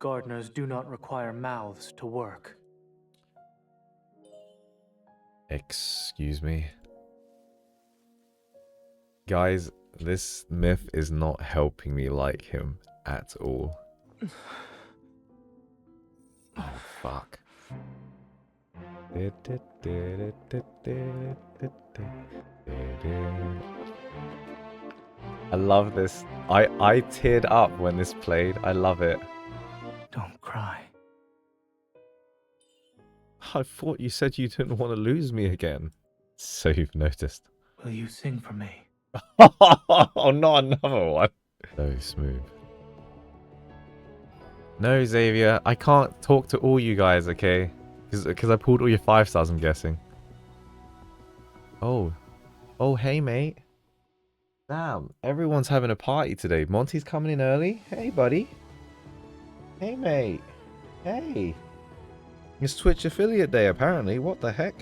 Gardeners do not require mouths to work. Excuse me. Guys, this myth is not helping me like him at all. Oh, fuck. I love this. I teared up when this played. I love it. Don't cry. I thought you said you didn't want to lose me again. So you've noticed. Will you sing for me? Oh, not another one. So smooth. No, Xavier, I can't talk to all you guys, okay? Because I pulled all your 5 stars, I'm guessing. Oh. Oh, hey, mate. Damn, everyone's having a party today. Monty's coming in early. Hey, buddy. Hey, mate. Hey. It's Twitch affiliate day, apparently. What the heck?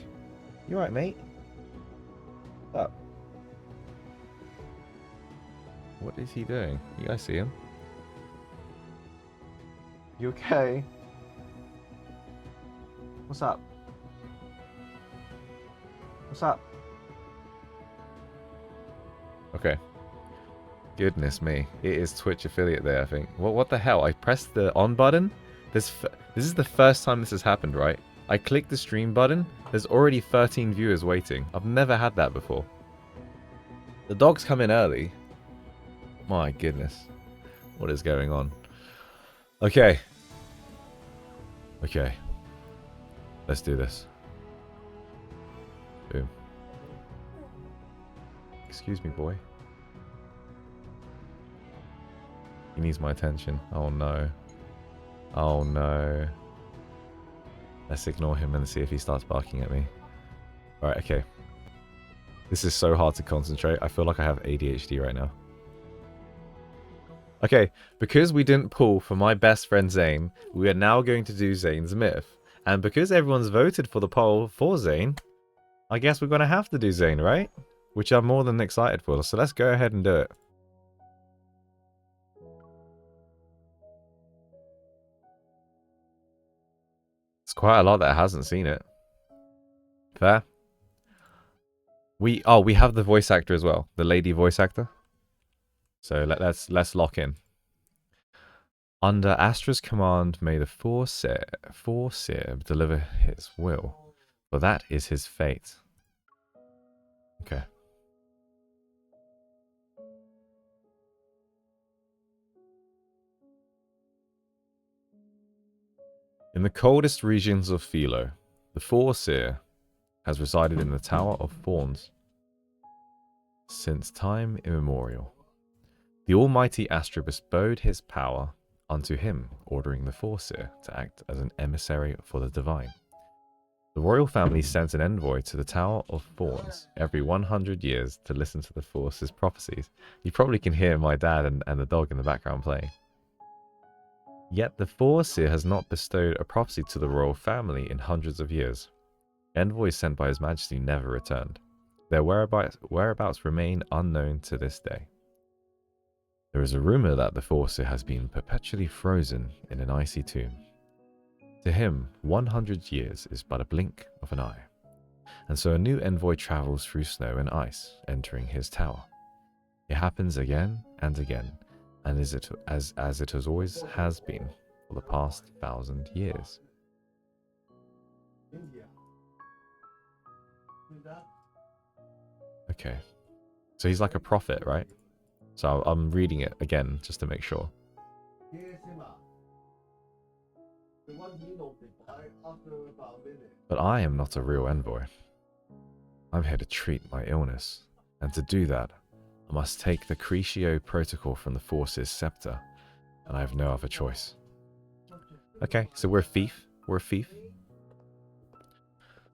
You right, mate? What's up? What is he doing? You guys see him? You okay? What's up? What's up? Okay. Goodness me. It is Twitch affiliate day, I think. What the hell? I pressed the on button? This is the first time this has happened, right? I clicked the stream button. There's already 13 viewers waiting. I've never had that before. The dogs come in early. My goodness. What is going on? Okay. Okay. Let's do this. Boom. Excuse me, boy. He needs my attention. Oh no. Oh no. Let's ignore him and see if he starts barking at me. Alright, okay. This is so hard to concentrate. I feel like I have ADHD right now. Okay, because we didn't pull for my best friend Zayne, we are now going to do Zayne's myth. And because everyone's voted for the poll for Zayne, I guess we're going to have to do Zayne, right? Which I'm more than excited for, so let's go ahead and do it. It's quite a lot that hasn't seen it. Fair? We have the voice actor as well, the lady voice actor. So let's lock in. Under Astra's command, may the Foreseer deliver his will, for that is his fate. Okay. In the coldest regions of Philo, the Foreseer has resided in the Tower of Thorns since time immemorial. The almighty Astra bestowed his power unto him, ordering the Foreseer to act as an emissary for the divine. The royal family sent an envoy to the Tower of Thorns every 100 years to listen to the Foreseer's prophecies. You probably can hear my dad and the dog in the background playing. Yet the Foreseer has not bestowed a prophecy to the royal family in hundreds of years. Envoys sent by His Majesty never returned. Their whereabouts remain unknown to this day. There is a rumor that the Foreseer has been perpetually frozen in an icy tomb. To him, 100 years is but a blink of an eye. And so a new envoy travels through snow and ice, entering his tower. It happens again and again, and as it always has been for the past 1,000 years. Okay. So he's like a prophet, right? So I'm reading it again just to make sure. But I am not a real envoy. I'm here to treat my illness, and to do that, I must take the Cretio protocol from the Force's scepter, and I have no other choice. Okay, so we're a thief. We're a thief.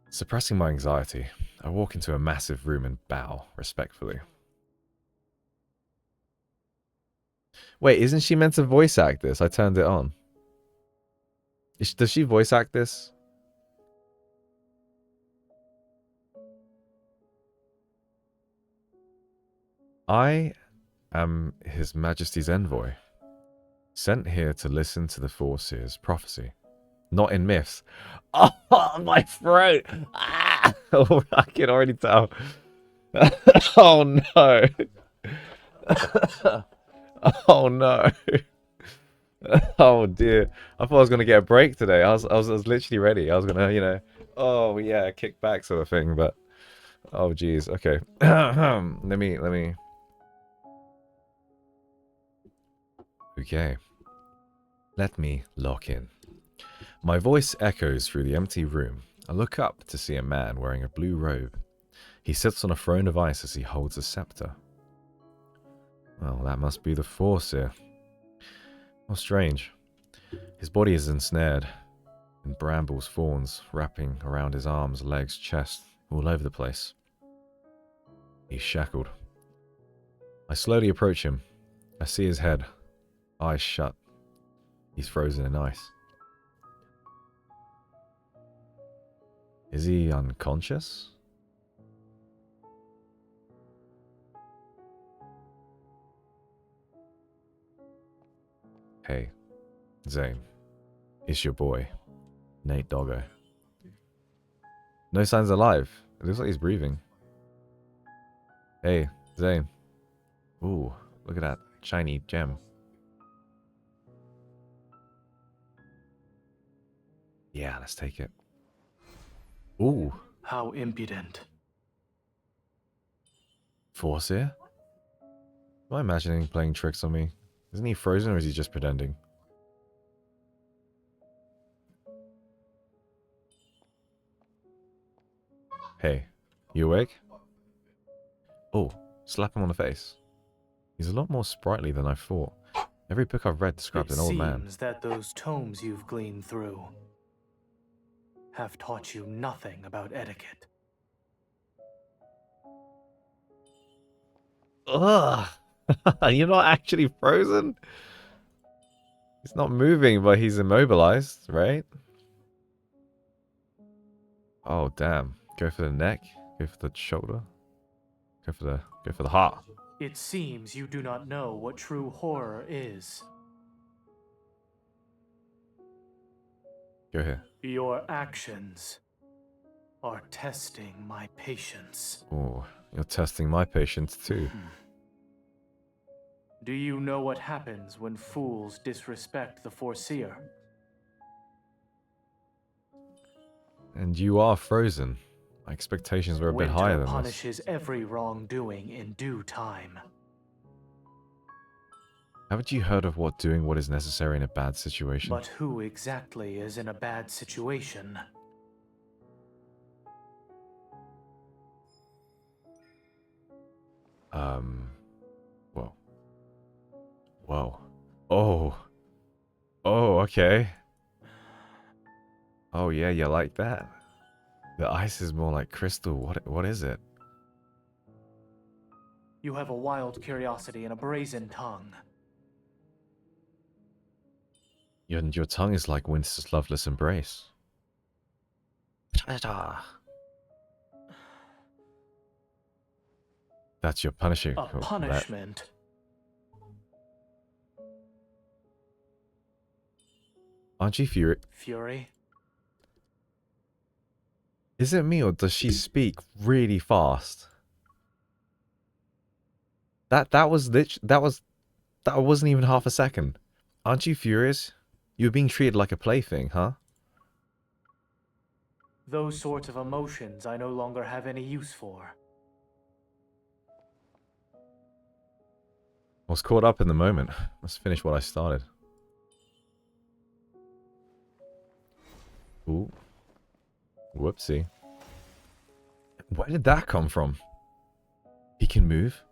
Suppressing my anxiety, I walk into a massive room and bow respectfully. Wait, isn't she meant to voice act this? I turned it on. Does she voice act this? I am His Majesty's envoy. Sent here to listen to the Foreseer's prophecy. Not in myths. Oh, my throat! Ah! Oh, I can already tell. Oh, no. Oh, no. Oh, dear. I thought I was going to get a break today. I was literally ready. I was going to, oh, yeah, kick back sort of thing, but... Oh, jeez. Okay. Let me... Okay. Let me lock in. My voice echoes through the empty room. I look up to see a man wearing a blue robe. He sits on a throne of ice as he holds a scepter. Well, that must be the Foreseer. How strange. His body is ensnared in brambles, thorns, wrapping around his arms, legs, chest, all over the place. He's shackled. I slowly approach him. I see his head, eyes shut. He's frozen in ice. Is he unconscious? Hey, Zayne. It's your boy, Nate Doggo. No signs alive. It looks like he's breathing. Hey, Zayne. Ooh, look at that shiny gem. Yeah, let's take it. Ooh. How impudent. Foreseer? Am I imagining playing tricks on me? Isn't he frozen or is he just pretending? Hey, you awake? Oh, slap him on the face. He's a lot more sprightly than I thought. Every book I've read describes an old man. It seems that those tomes you've gleaned through have taught you nothing about etiquette. Ugh! You're not actually frozen? He's not moving, but he's immobilized, right? Oh, damn. Go for the neck. Go for the shoulder. Go for the heart. It seems you do not know what true horror is. Go here. Your actions are testing my patience. Oh, you're testing my patience too. Do you know what happens when fools disrespect the Foreseer? And you are frozen. My expectations were a bit higher than this. Winter punishes every wrongdoing in due time. Haven't you heard of doing what is necessary in a bad situation? But who exactly is in a bad situation? Whoa. Whoa. Oh. Oh, okay. Oh, yeah, you like that? The ice is more like crystal. What is it? You have a wild curiosity and a brazen tongue. Your tongue is like Winter's loveless embrace. That's your punishing. A punishment? Aren't you Fury? Fury? Is it me or does she speak really fast? That wasn't even half a second. Aren't you furious? You're being treated like a plaything, huh? Those sorts of emotions I no longer have any use for. I was caught up in the moment. Let's finish what I started. Ooh. Whoopsie. Where did that come from? He can move?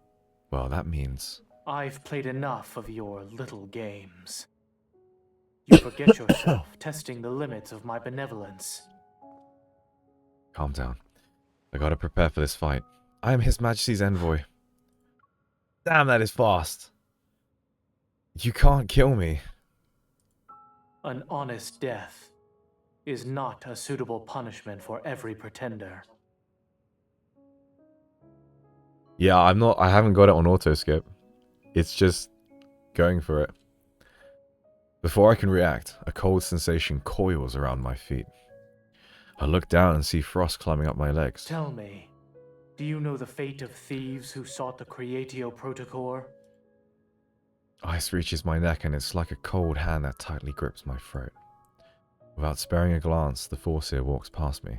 Well, that means... I've played enough of your little games. You forget yourself, testing the limits of my benevolence. Calm down. I gotta prepare for this fight. I am His Majesty's envoy. Damn, that is fast. You can't kill me. An honest death is not a suitable punishment for every pretender. Yeah, I haven't got it on auto skip. It's just going for it. Before I can react, a cold sensation coils around my feet. I look down and see frost climbing up my legs. Tell me, do you know the fate of thieves who sought the Creatio Protocore? Ice reaches my neck and it's like a cold hand that tightly grips my throat. Without sparing a glance, the Foreseer walks past me.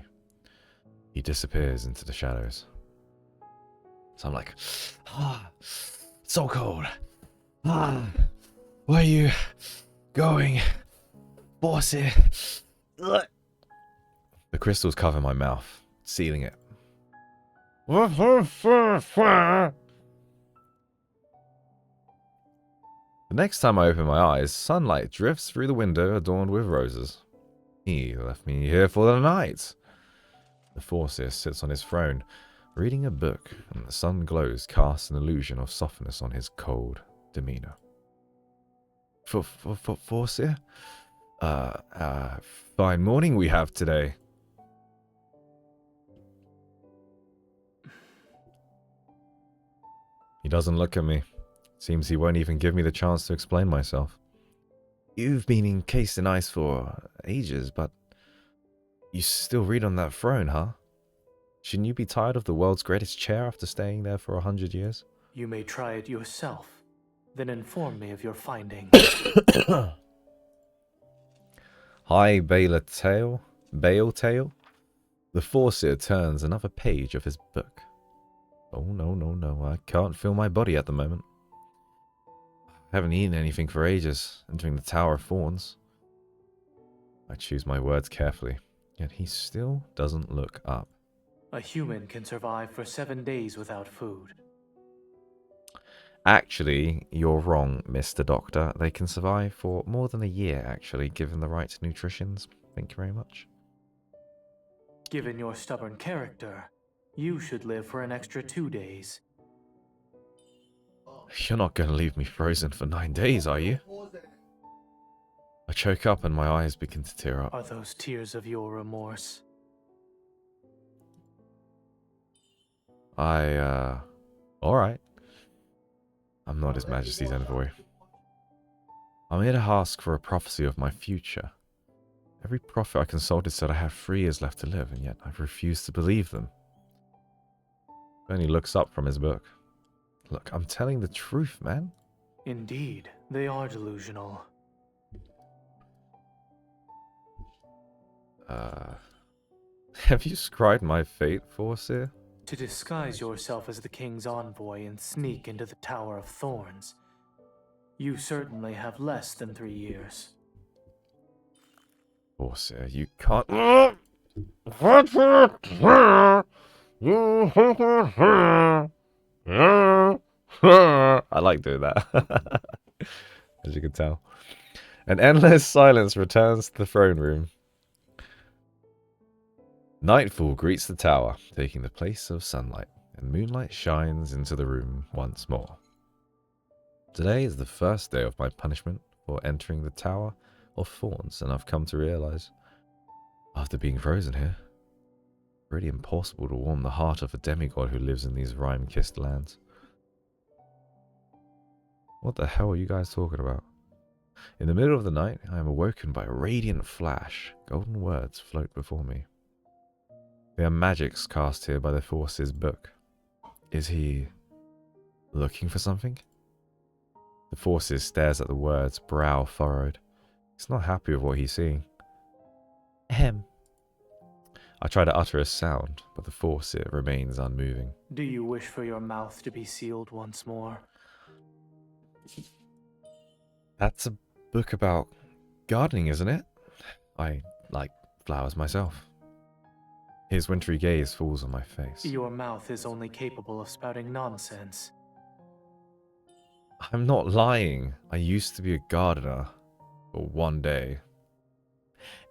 He disappears into the shadows. So I'm like, so cold. Where are you going, Foreseer? The crystals cover my mouth, sealing it. The next time I open my eyes, sunlight drifts through the window adorned with roses. He left me here for the night. The Foreseer sits on his throne, reading a book, and the sun glows casts an illusion of softness on his cold demeanor. Foreseer? Fine morning we have today. He doesn't look at me. Seems he won't even give me the chance to explain myself. You've been encased in ice for ages, but you still read on that throne, huh? Shouldn't you be tired of the world's greatest chair after staying there for 100 years? You may try it yourself, then inform me of your findings. Hi, Bale Tail. The Foreseer turns another page of his book. Oh, no. I can't feel my body at the moment. I haven't eaten anything for ages, entering the Tower of Thorns. I choose my words carefully, yet he still doesn't look up. A human can survive for 7 days without food. Actually, you're wrong, Mr. Doctor. They can survive for more than a year, actually, given the right nutritions. Thank you very much. Given your stubborn character, you should live for an extra 2 days. You're not going to leave me frozen for 9 days, are you? I choke up and my eyes begin to tear up. Are those tears of your remorse? Alright. I'm not His Majesty's envoy. I'm here to ask for a prophecy of my future. Every prophet I consulted said I have 3 years left to live, and yet I've refused to believe them. Then he looks up from his book. Look, I'm telling the truth, man. Indeed, they are delusional. Have you scribed my fate, Foreseer? To disguise yourself as the king's envoy and sneak into the Tower of Thorns, you certainly have less than 3 years. Foreseer, you can't... I like doing that, as you can tell. An endless silence returns to the throne room. Nightfall greets the tower, taking the place of sunlight, and moonlight shines into the room once more. Today is the first day of my punishment for entering the Tower of Thorns, and I've come to realize, after being frozen here, really impossible to warm the heart of a demigod who lives in these rime-kissed lands. What the hell are you guys talking about? In the middle of the night, I am awoken by a radiant flash. Golden words float before me. They are magics cast here by the Foreseer's book. Is he looking for something? The Foreseer stares at the words, brow furrowed. He's not happy with what he's seeing. Ahem. I try to utter a sound, but the Foreseer remains unmoving. Do you wish for your mouth to be sealed once more? That's a book about gardening, isn't it? I like flowers myself. His wintry gaze falls on my face. Your mouth is only capable of spouting nonsense. I'm not lying. I used to be a gardener for 1 day.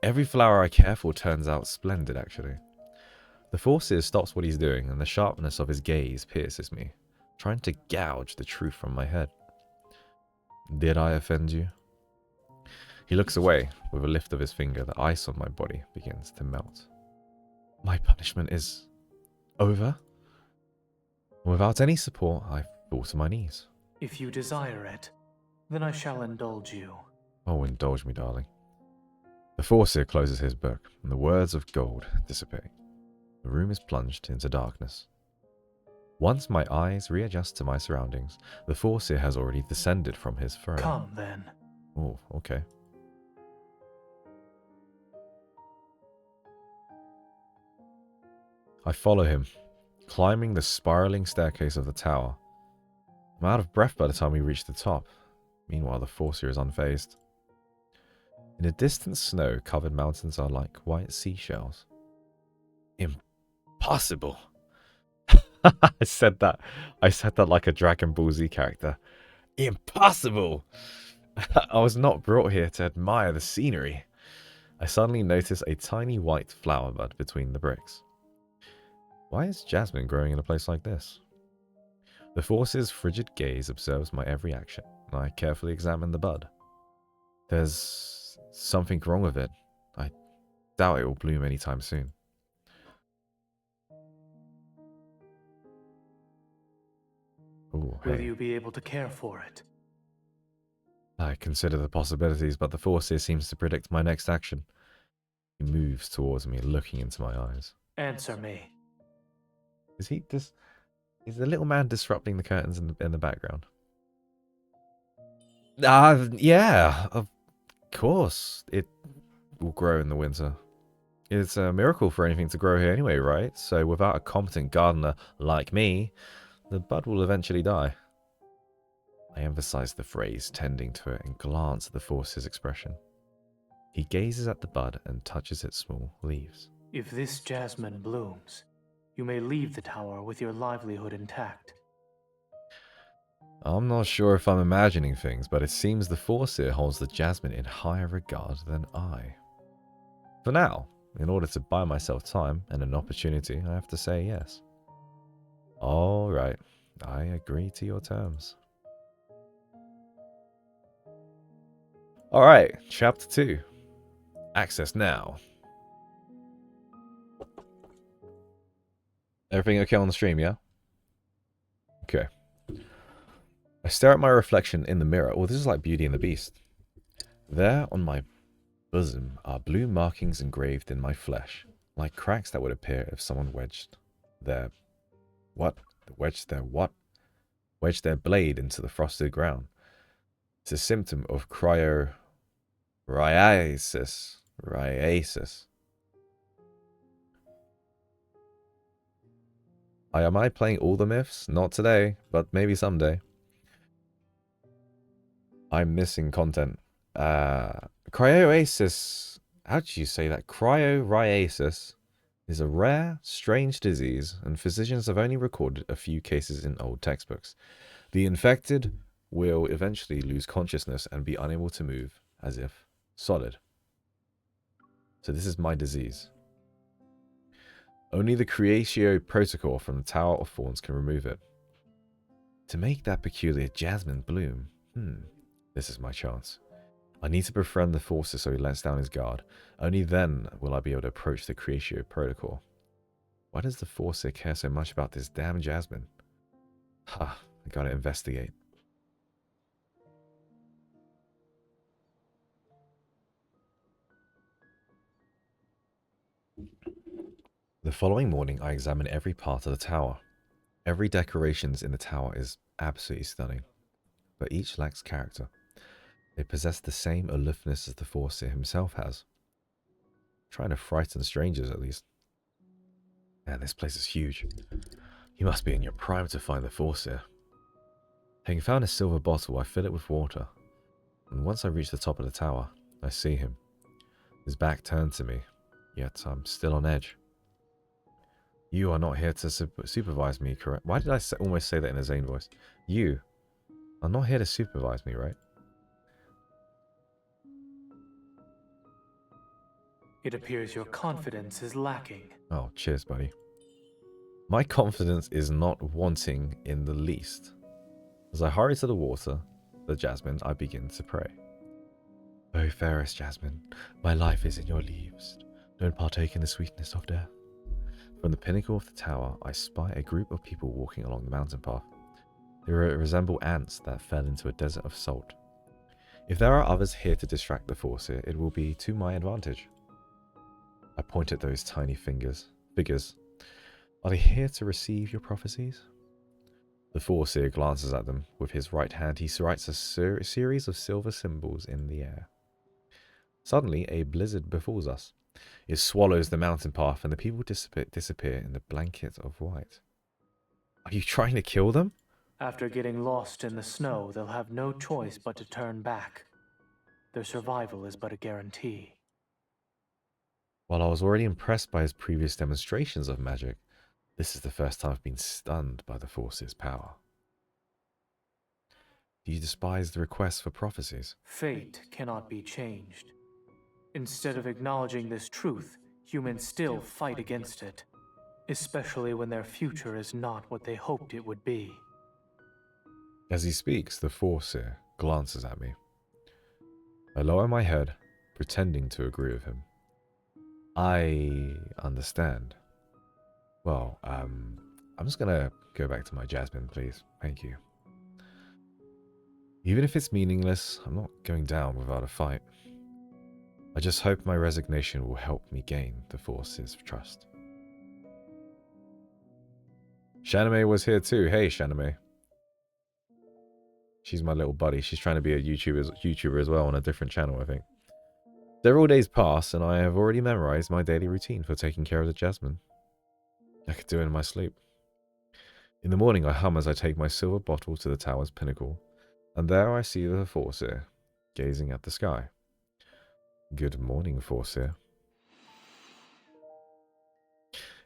Every flower I care for turns out splendid, actually. The Foreseer stops what he's doing, and the sharpness of his gaze pierces me, trying to gouge the truth from my head. Did I offend you? He looks away. With a lift of his finger, the ice on my body begins to melt. My punishment is over? Without any support, I fall to my knees. If you desire it, then I shall indulge you. Oh, indulge me, darling. The Foreseer closes his book, and the words of gold dissipate. The room is plunged into darkness. Once my eyes readjust to my surroundings, the Foreseer has already descended from his throne. Come, then. Oh, okay. I follow him, climbing the spiraling staircase of the tower. I'm out of breath by the time we reach the top. Meanwhile, the Foreseer is unfazed. In the distant snow-covered mountains are like white seashells. Impossible! I said that like a Dragon Ball Z character. Impossible! I was not brought here to admire the scenery. I suddenly notice a tiny white flower bud between the bricks. Why is jasmine growing in a place like this? The Foreseer's frigid gaze observes my every action, and I carefully examine the bud. There's something wrong with it. I doubt it will bloom anytime soon. Ooh, Will hey. you be able to care for it? I consider the possibilities, but the Foreseer seems to predict my next action. He moves towards me, looking into my eyes. Answer me. Is the little man disrupting the curtains in the background? Yeah, of course. It will grow in the winter. It's a miracle for anything to grow here anyway, right? So without a competent gardener like me, the bud will eventually die. I emphasize the phrase, tending to it, and glance at the Foreseer's expression. He gazes at the bud and touches its small leaves. If this jasmine blooms, you may leave the tower with your livelihood intact. I'm not sure if I'm imagining things, but it seems the Foreseer holds the jasmine in higher regard than I. For now, in order to buy myself time and an opportunity, I have to say yes. All right, I agree to your terms. All right, chapter 2. Access now. Everything okay on the stream, yeah? Okay. I stare at my reflection in the mirror. Oh, this is like Beauty and the Beast. There on my bosom are blue markings engraved in my flesh, like cracks that would appear if someone wedged their blade into the frosted ground. It's a symptom of cryoriasis. Am I playing all the myths? Not today, but maybe someday. I'm missing content. Cryoasis. How do you say that? Cryoriasis is a rare, strange disease, and physicians have only recorded a few cases in old textbooks. The infected will eventually lose consciousness and be unable to move, as if solid. So this is my disease. Only the Creatio Protocol from the Tower of Thorns can remove it. To make that peculiar jasmine bloom, this is my chance. I need to befriend the Foreseer so he lets down his guard. Only then will I be able to approach the Creatio Protocol. Why does the Foreseer care so much about this damn jasmine? I gotta investigate. The following morning, I examine every part of the tower. Every decorations in the tower is absolutely stunning, but each lacks character. They possess the same aloofness as the Foreseer himself has. Trying to frighten strangers, at least. Man, this place is huge. You must be in your prime to find the Foreseer. Having found a silver bottle, I fill it with water, and once I reach the top of the tower, I see him. His back turned to me, yet I'm still on edge. You are not here to supervise me, correct? Why did I almost say that in a Zayne voice? You are not here to supervise me, right? It appears your confidence is lacking. Oh, cheers, buddy. My confidence is not wanting in the least. As I hurry to the water, the jasmine, I begin to pray. O fairest jasmine, my life is in your leaves. Don't partake in the sweetness of death. From the pinnacle of the tower, I spy a group of people walking along the mountain path. They resemble ants that fell into a desert of salt. If there are others here to distract the Foreseer, it will be to my advantage. I point at those tiny figures. Are they here to receive your prophecies? The Foreseer glances at them. With his right hand, he writes a series of silver symbols in the air. Suddenly, a blizzard befalls us. It swallows the mountain path, and the people disappear in the blanket of white. Are you trying to kill them? After getting lost in the snow, they'll have no choice but to turn back. Their survival is but a guarantee. While I was already impressed by his previous demonstrations of magic, this is the first time I've been stunned by the Force's power. Do you despise the request for prophecies? Fate cannot be changed. Instead of acknowledging this truth, humans still fight against it, especially when their future is not what they hoped it would be. As he speaks, the Foreseer glances at me. I lower my head, pretending to agree with him. I understand. Well, I'm just gonna go back to my jasmine, please. Thank you. Even if it's meaningless, I'm not going down without a fight. I just hope my resignation will help me gain the Force's trust. Shaname was here too. Hey, Shaname. She's my little buddy. She's trying to be a YouTuber as well on a different channel, I think. Several days pass, and I have already memorized my daily routine for taking care of the jasmine. I could do it in my sleep. In the morning, I hum as I take my silver bottle to the tower's pinnacle, and there I see the Foreseer, gazing at the sky. Good morning, Foreseer.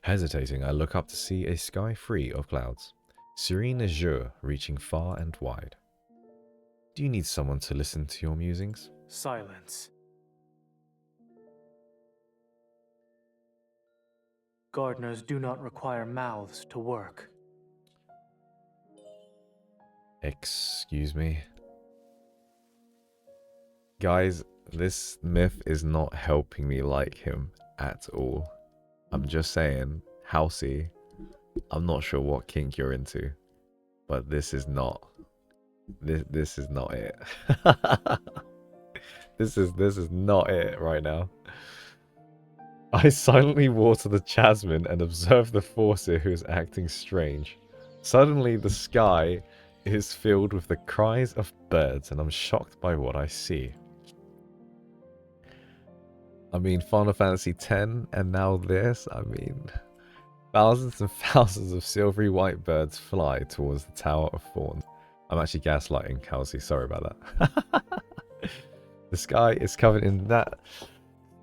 Hesitating, I look up to see a sky free of clouds, serene azure reaching far and wide. Do you need someone to listen to your musings? Silence. Gardeners do not require mouths to work. Excuse me. Guys, this myth is not helping me like him at all. I'm just saying, Housey, I'm not sure what kink you're into, but this is not. This is not it. This is not it right now. I silently water the jasmine and observe the Foreseer who is acting strange. Suddenly the sky is filled with the cries of birds and I'm shocked by what I see. I mean, Final Fantasy X and now this, I mean, thousands and thousands of silvery white birds fly towards the Tower of Thorns. I'm actually gaslighting Kelsey, sorry about that. The sky is covered in that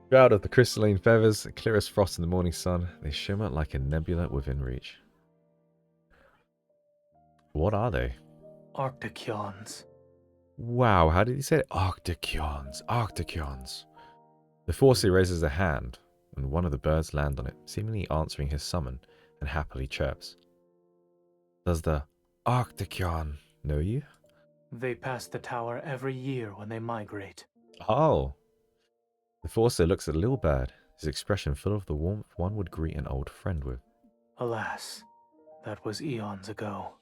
shroud of the crystalline feathers, clear as frost in the morning sun. They shimmer like a nebula within reach. What are they? Arcticyons. Wow, how did he say it? Arcticyons, Arcticyons. The Foreseer raises a hand, and one of the birds land on it, seemingly answering his summon, and happily chirps. Does the Arcticyon know you? They pass the tower every year when they migrate. Oh. The Foreseer looks at the little bird, his expression full of the warmth one would greet an old friend with. Alas, that was eons ago.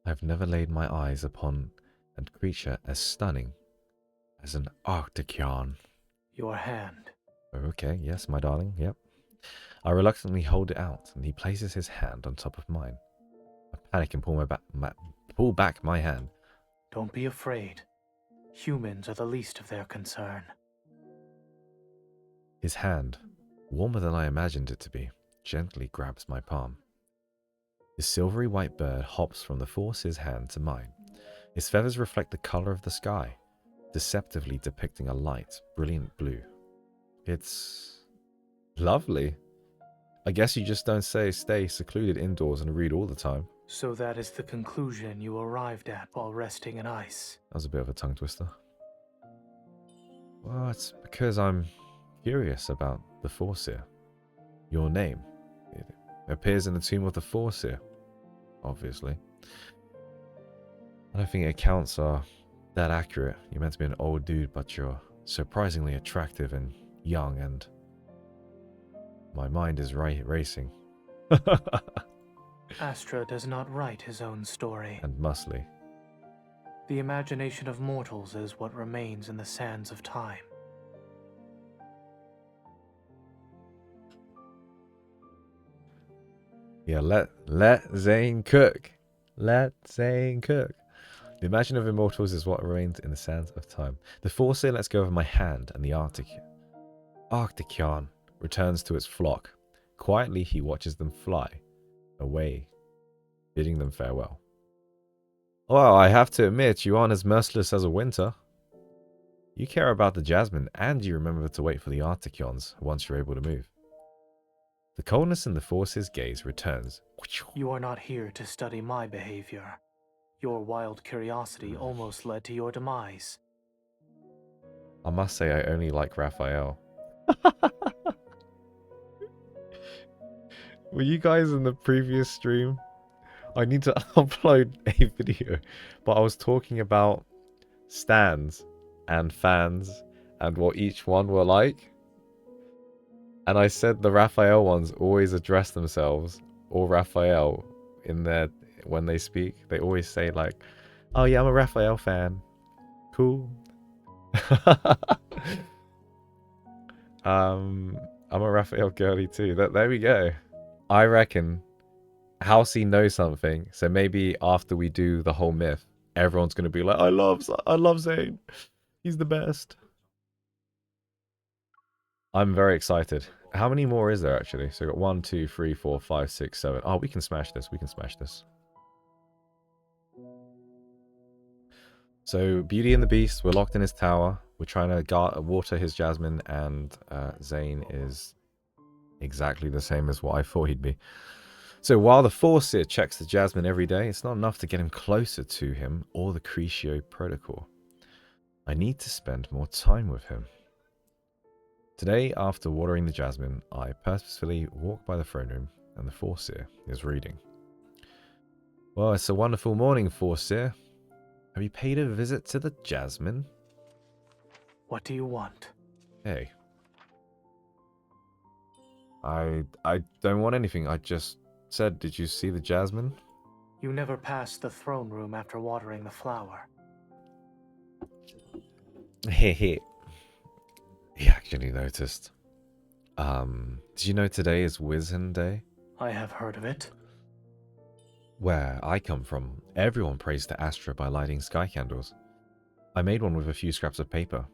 I have never laid my eyes upon a creature as stunning as an Arcticyon. Your hand. Okay, yes, my darling, yep. I reluctantly hold it out, and he places his hand on top of mine. I panic and pull back my hand. Don't be afraid. Humans are the least of their concern. His hand, warmer than I imagined it to be, gently grabs my palm. The silvery white bird hops from the Foreseer's hand to mine. Its feathers reflect the color of the sky, deceptively depicting a light, brilliant blue. It's lovely. I guess you just don't stay secluded indoors and read all the time. So that is the conclusion you arrived at while resting in ice. That was a bit of a tongue twister. Well, it's because I'm curious about the Foreseer. Your name. It appears in the tomb of the Foreseer, obviously. I don't think accounts are that accurate. You're meant to be an old dude, but you're surprisingly attractive and young, and my mind is racing. Astra does not write his own story. And muscly. The imagination of mortals is what remains in the sands of time. Yeah, let Zayne cook. Let Zayne cook. The imagination of immortals is what remains in the sands of time. The Foreseer lets go of my hand, and the Arcticyon returns to its flock. Quietly, he watches them fly away, bidding them farewell. Well, I have to admit, you aren't as merciless as a winter. You care about the jasmine, and you remember to wait for the Arcticyons once you're able to move. The coldness in the Foreseer's gaze returns. You are not here to study my behavior. Your wild curiosity almost led to your demise. I must say I only like Raphael. Were you guys in the previous stream? I need to upload a video, but I was talking about stands and fans and what each one were like. And I said the Raphael ones always address themselves, or Raphael, in their when they speak. They always say like, "Oh yeah, I'm a Raphael fan. Cool." I'm a Raphael girly too. There we go. I reckon Housey knows something, so maybe after we do the whole myth, everyone's gonna be like, I love Zayne. He's the best. I'm very excited. How many more is there actually? So we've got 1, 2, 3, 4, 5, 6, 7. Oh, we can smash this. We can smash this. So Beauty and the Beast, we're locked in his tower. We're trying to water his jasmine, and Zayne is exactly the same as what I thought he'd be. So while the Foreseer checks the jasmine every day, it's not enough to get him closer to him or the Cretio protocol. I need to spend more time with him. Today, after watering the jasmine, I purposefully walk by the throne room, and the Foreseer is reading. Well, it's a wonderful morning, Foreseer. Have you paid a visit to the jasmine? What do you want? Hey. I don't want anything. I just said, did you see the jasmine? You never passed the throne room after watering the flower. He actually noticed. Did you know today is Wisshen Day? I have heard of it. Where I come from, everyone prays to Astra by lighting sky candles. I made one with a few scraps of paper.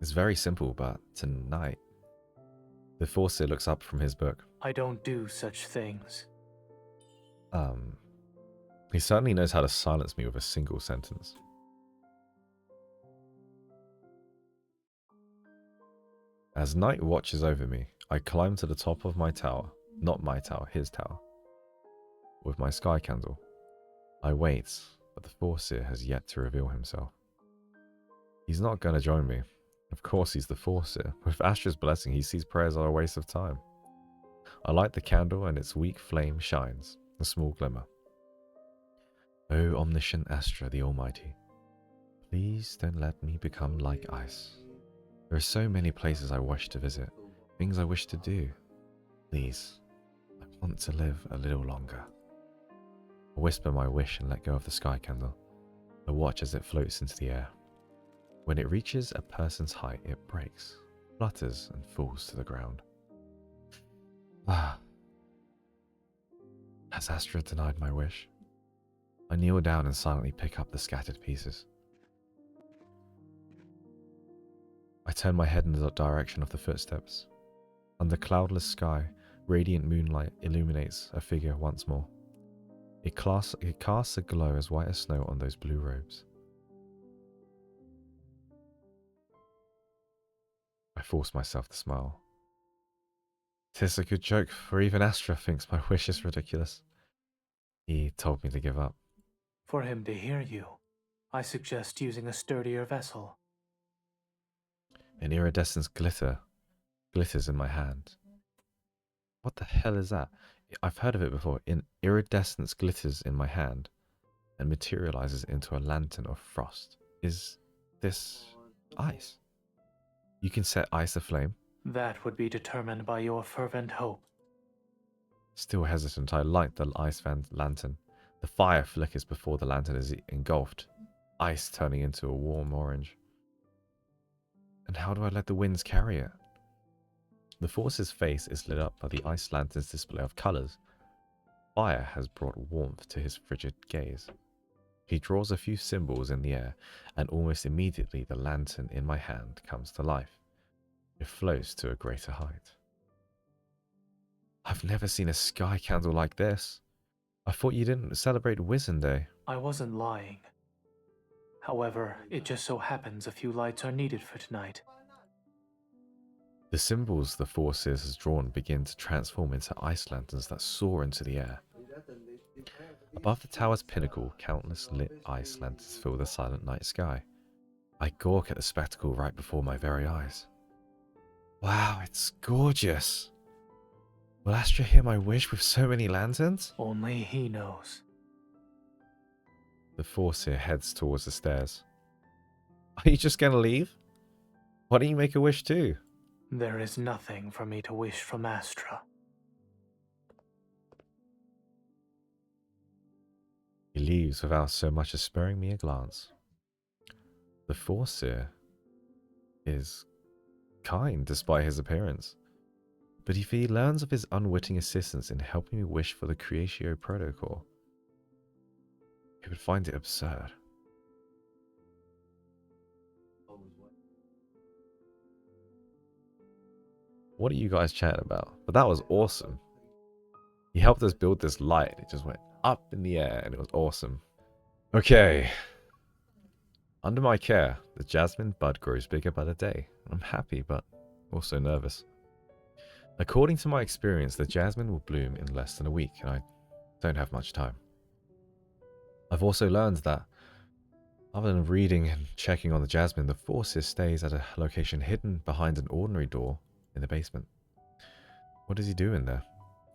It's very simple, but tonight... The Foreseer looks up from his book. I don't do such things. He certainly knows how to silence me with a single sentence. As night watches over me, I climb to the top of my tower. Not my tower, his tower. With my sky candle. I wait, but the Foreseer has yet to reveal himself. He's not going to join me. Of course he's the Foreseer. With Astra's blessing, he sees prayers are a waste of time. I light the candle and its weak flame shines, a small glimmer. O omniscient Astra the Almighty, please don't let me become like ice. There are so many places I wish to visit, things I wish to do. Please, I want to live a little longer. I whisper my wish and let go of the sky candle. I watch as it floats into the air. When it reaches a person's height, it breaks, flutters, and falls to the ground. Ah. Has Astra denied my wish? I kneel down and silently pick up the scattered pieces. I turn my head in the direction of the footsteps. Under cloudless sky, radiant moonlight illuminates a figure once more. It casts a glow as white as snow on those blue robes. I force myself to smile. 'Tis a good joke, for even Astra thinks my wish is ridiculous. He told me to give up. For him to hear you, I suggest using a sturdier vessel. An iridescent glitters in my hand. What the hell is that? I've heard of it before. Iridescence glitters in my hand and materializes into a lantern of frost. Is this ice? You can set ice aflame. That would be determined by your fervent hope. Still hesitant, I light the ice lantern. The fire flickers before the lantern is engulfed ice turning into a warm orange. And how do I let the winds carry it? The Force's face is lit up by the ice lantern's display of colours. Fire has brought warmth to his frigid gaze. He draws a few symbols in the air, and almost immediately the lantern in my hand comes to life. It flows to a greater height. I've never seen a sky candle like this. I thought you didn't celebrate Wisshen Day. I wasn't lying. However, it just so happens a few lights are needed for tonight. The symbols the Foreseer has drawn begin to transform into ice lanterns that soar into the air. Above the tower's pinnacle, countless lit ice lanterns fill the silent night sky. I gawk at the spectacle right before my very eyes. Wow, it's gorgeous! Will Astra hear my wish with so many lanterns? Only he knows. The Foreseer heads towards the stairs. Are you just gonna leave? Why don't you make a wish too? There is nothing for me to wish from Astra. He leaves without so much as sparing me a glance. The Foreseer is kind despite his appearance. But if he learns of his unwitting assistance in helping me wish for the Creatio Protocol, he would find it absurd. What are you guys chatting about? But that was awesome. He helped us build this light. It just went up in the air and it was awesome. Okay. Under my care, the jasmine bud grows bigger by the day. I'm happy, but also nervous. According to my experience, the jasmine will bloom in less than a week, and I don't have much time. I've also learned that, other than reading and checking on the jasmine, the Foreseer stays at a location hidden behind an ordinary door in the basement. What does he do in there?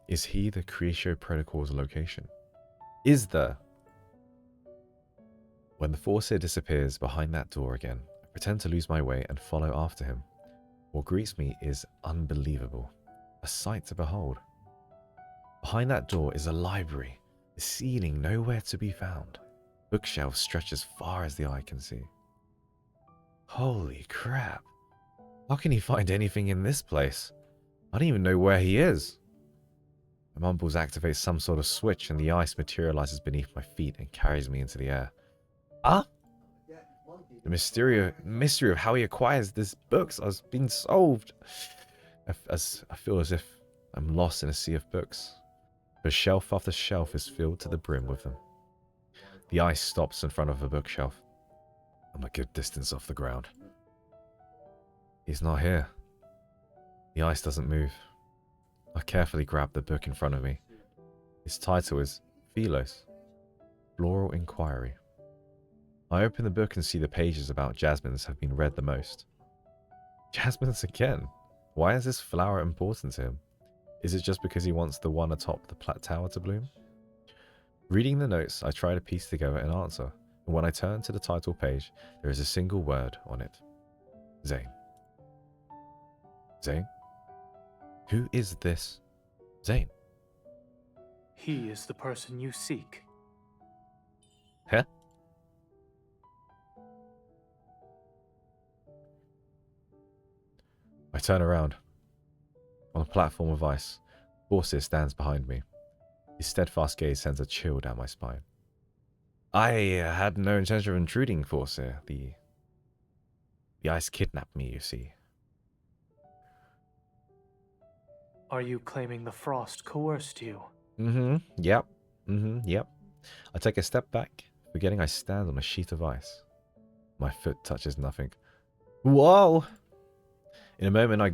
Is he the Creatio Protocol's location? Is there? When the Foreseer disappears behind that door again, I pretend to lose my way and follow after him. What greets me is unbelievable. A sight to behold. Behind that door is a library, the ceiling nowhere to be found. Bookshelves stretch as far as the eye can see. Holy crap. How can he find anything in this place? I don't even know where he is. The mumbles activates some sort of switch and the ice materializes beneath my feet and carries me into the air. Huh? The mystery of how he acquires these books has been solved. I feel as if I'm lost in a sea of books. But shelf after shelf is filled to the brim with them. The ice stops in front of a bookshelf. I'm a good distance off the ground. He's not here. The ice doesn't move. I carefully grab the book in front of me. Its title is Philos, Floral Inquiry. I open the book and see the pages about jasmines have been read the most. Jasmines again? Why is this flower important to him? Is it just because he wants the one atop the tower to bloom? Reading the notes, I try to piece together an answer, and when I turn to the title page, there is a single word on it. Zayne. Zayne? Who is this Zayne? He is the person you seek. Huh? I turn around. On a platform of ice, Foreseer stands behind me. His steadfast gaze sends a chill down my spine. I had no intention of intruding, Foreseer. The ice kidnapped me, you see. Are you claiming the frost coerced you? Yep. Yep. I take a step back, forgetting I stand on a sheet of ice. My foot touches nothing. Whoa! In a moment I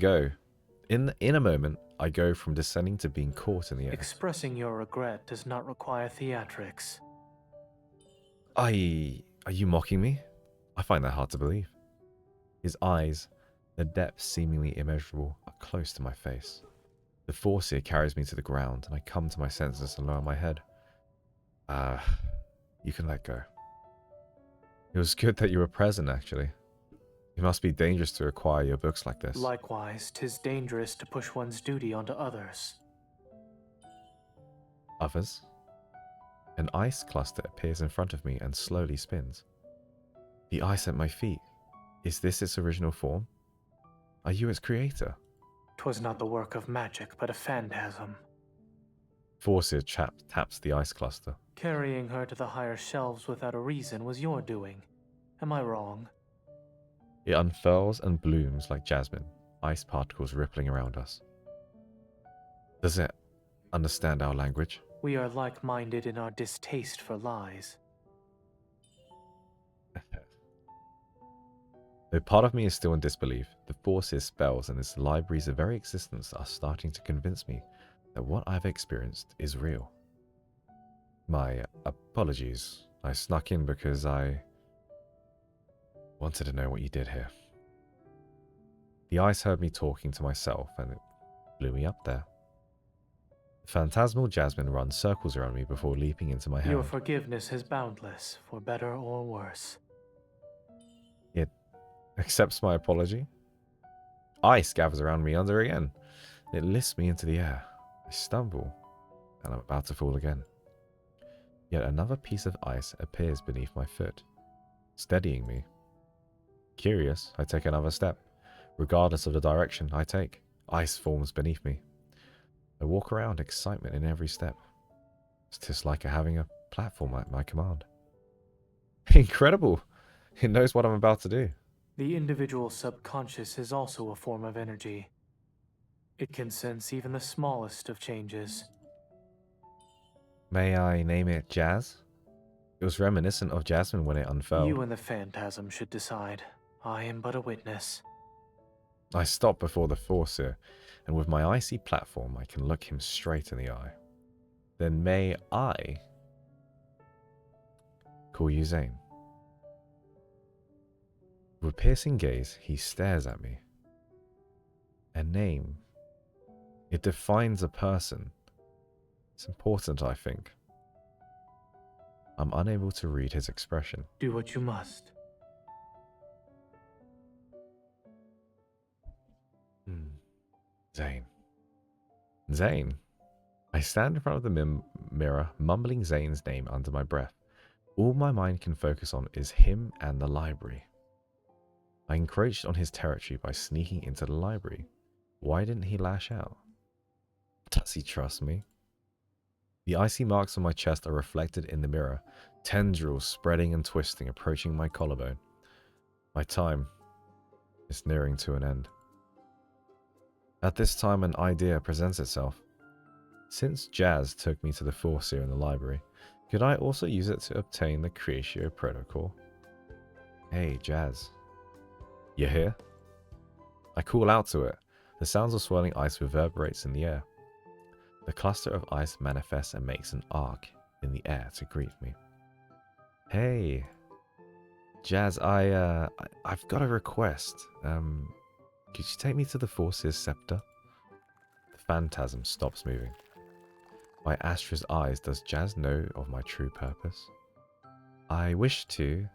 go from descending to being caught in the air. Expressing your regret does not require theatrics. Are you mocking me? I find that hard to believe. His eyes, the depths seemingly immeasurable, are close to my face. The Foreseer carries me to the ground, and I come to my senses and lower my head. You can let go. It was good that you were present, actually. It must be dangerous to acquire your books like this. Likewise, 'tis dangerous to push one's duty onto others. Others? An ice cluster appears in front of me and slowly spins. The ice at my feet. Is this its original form? Are you its creator? 'Twas not the work of magic, but a phantasm. Foreseer taps the ice cluster. Carrying her to the higher shelves without a reason was your doing. Am I wrong? It unfurls and blooms like jasmine, ice particles rippling around us. Does it understand our language? We are like-minded in our distaste for lies. Though part of me is still in disbelief, the Foreseer's spells and its library's very existence are starting to convince me that what I've experienced is real. My apologies. I snuck in because I wanted to know what you did here. The ice heard me talking to myself and it blew me up there. The phantasmal jasmine runs circles around me before leaping into my hand. Your forgiveness is boundless, for better or worse. It accepts my apology. Ice gathers around me under again. It lifts me into the air. I stumble, and I'm about to fall again. Yet another piece of ice appears beneath my foot, steadying me. Curious, I take another step. Regardless of the direction I take, ice forms beneath me. I walk around, excitement in every step. It's just like having a platform at my command. Incredible! It knows what I'm about to do. The individual subconscious is also a form of energy. It can sense even the smallest of changes. May I name it Jazz? It was reminiscent of Jasmine when it unfurled. You and the phantasm should decide. I am but a witness. I stop before the Foreseer, and with my icy platform I can look him straight in the eye. Then may I call you Zayne? With a piercing gaze, he stares at me. A name. It defines a person. It's important, I think. I'm unable to read his expression. Do what you must. Zayne. Zayne. I stand in front of the mirror, mumbling Zayne's name under my breath. All my mind can focus on is him and the library. I encroached on his territory by sneaking into the library. Why didn't he lash out? Does he trust me? The icy marks on my chest are reflected in the mirror, tendrils spreading and twisting, approaching my collarbone. My time is nearing to an end. At this time, an idea presents itself. Since Jazz took me to the Foreseer in the library, could I also use it to obtain the Creatio Protocol? Hey, Jazz. You here? I call out to it. The sounds of swirling ice reverberates in the air. The cluster of ice manifests and makes an arc in the air to greet me. Hey, Jazz, I've got a request. Could you take me to the Foreseer's scepter? The phantasm stops moving. My Astra's eyes, does Jazz know of my true purpose? I wish to.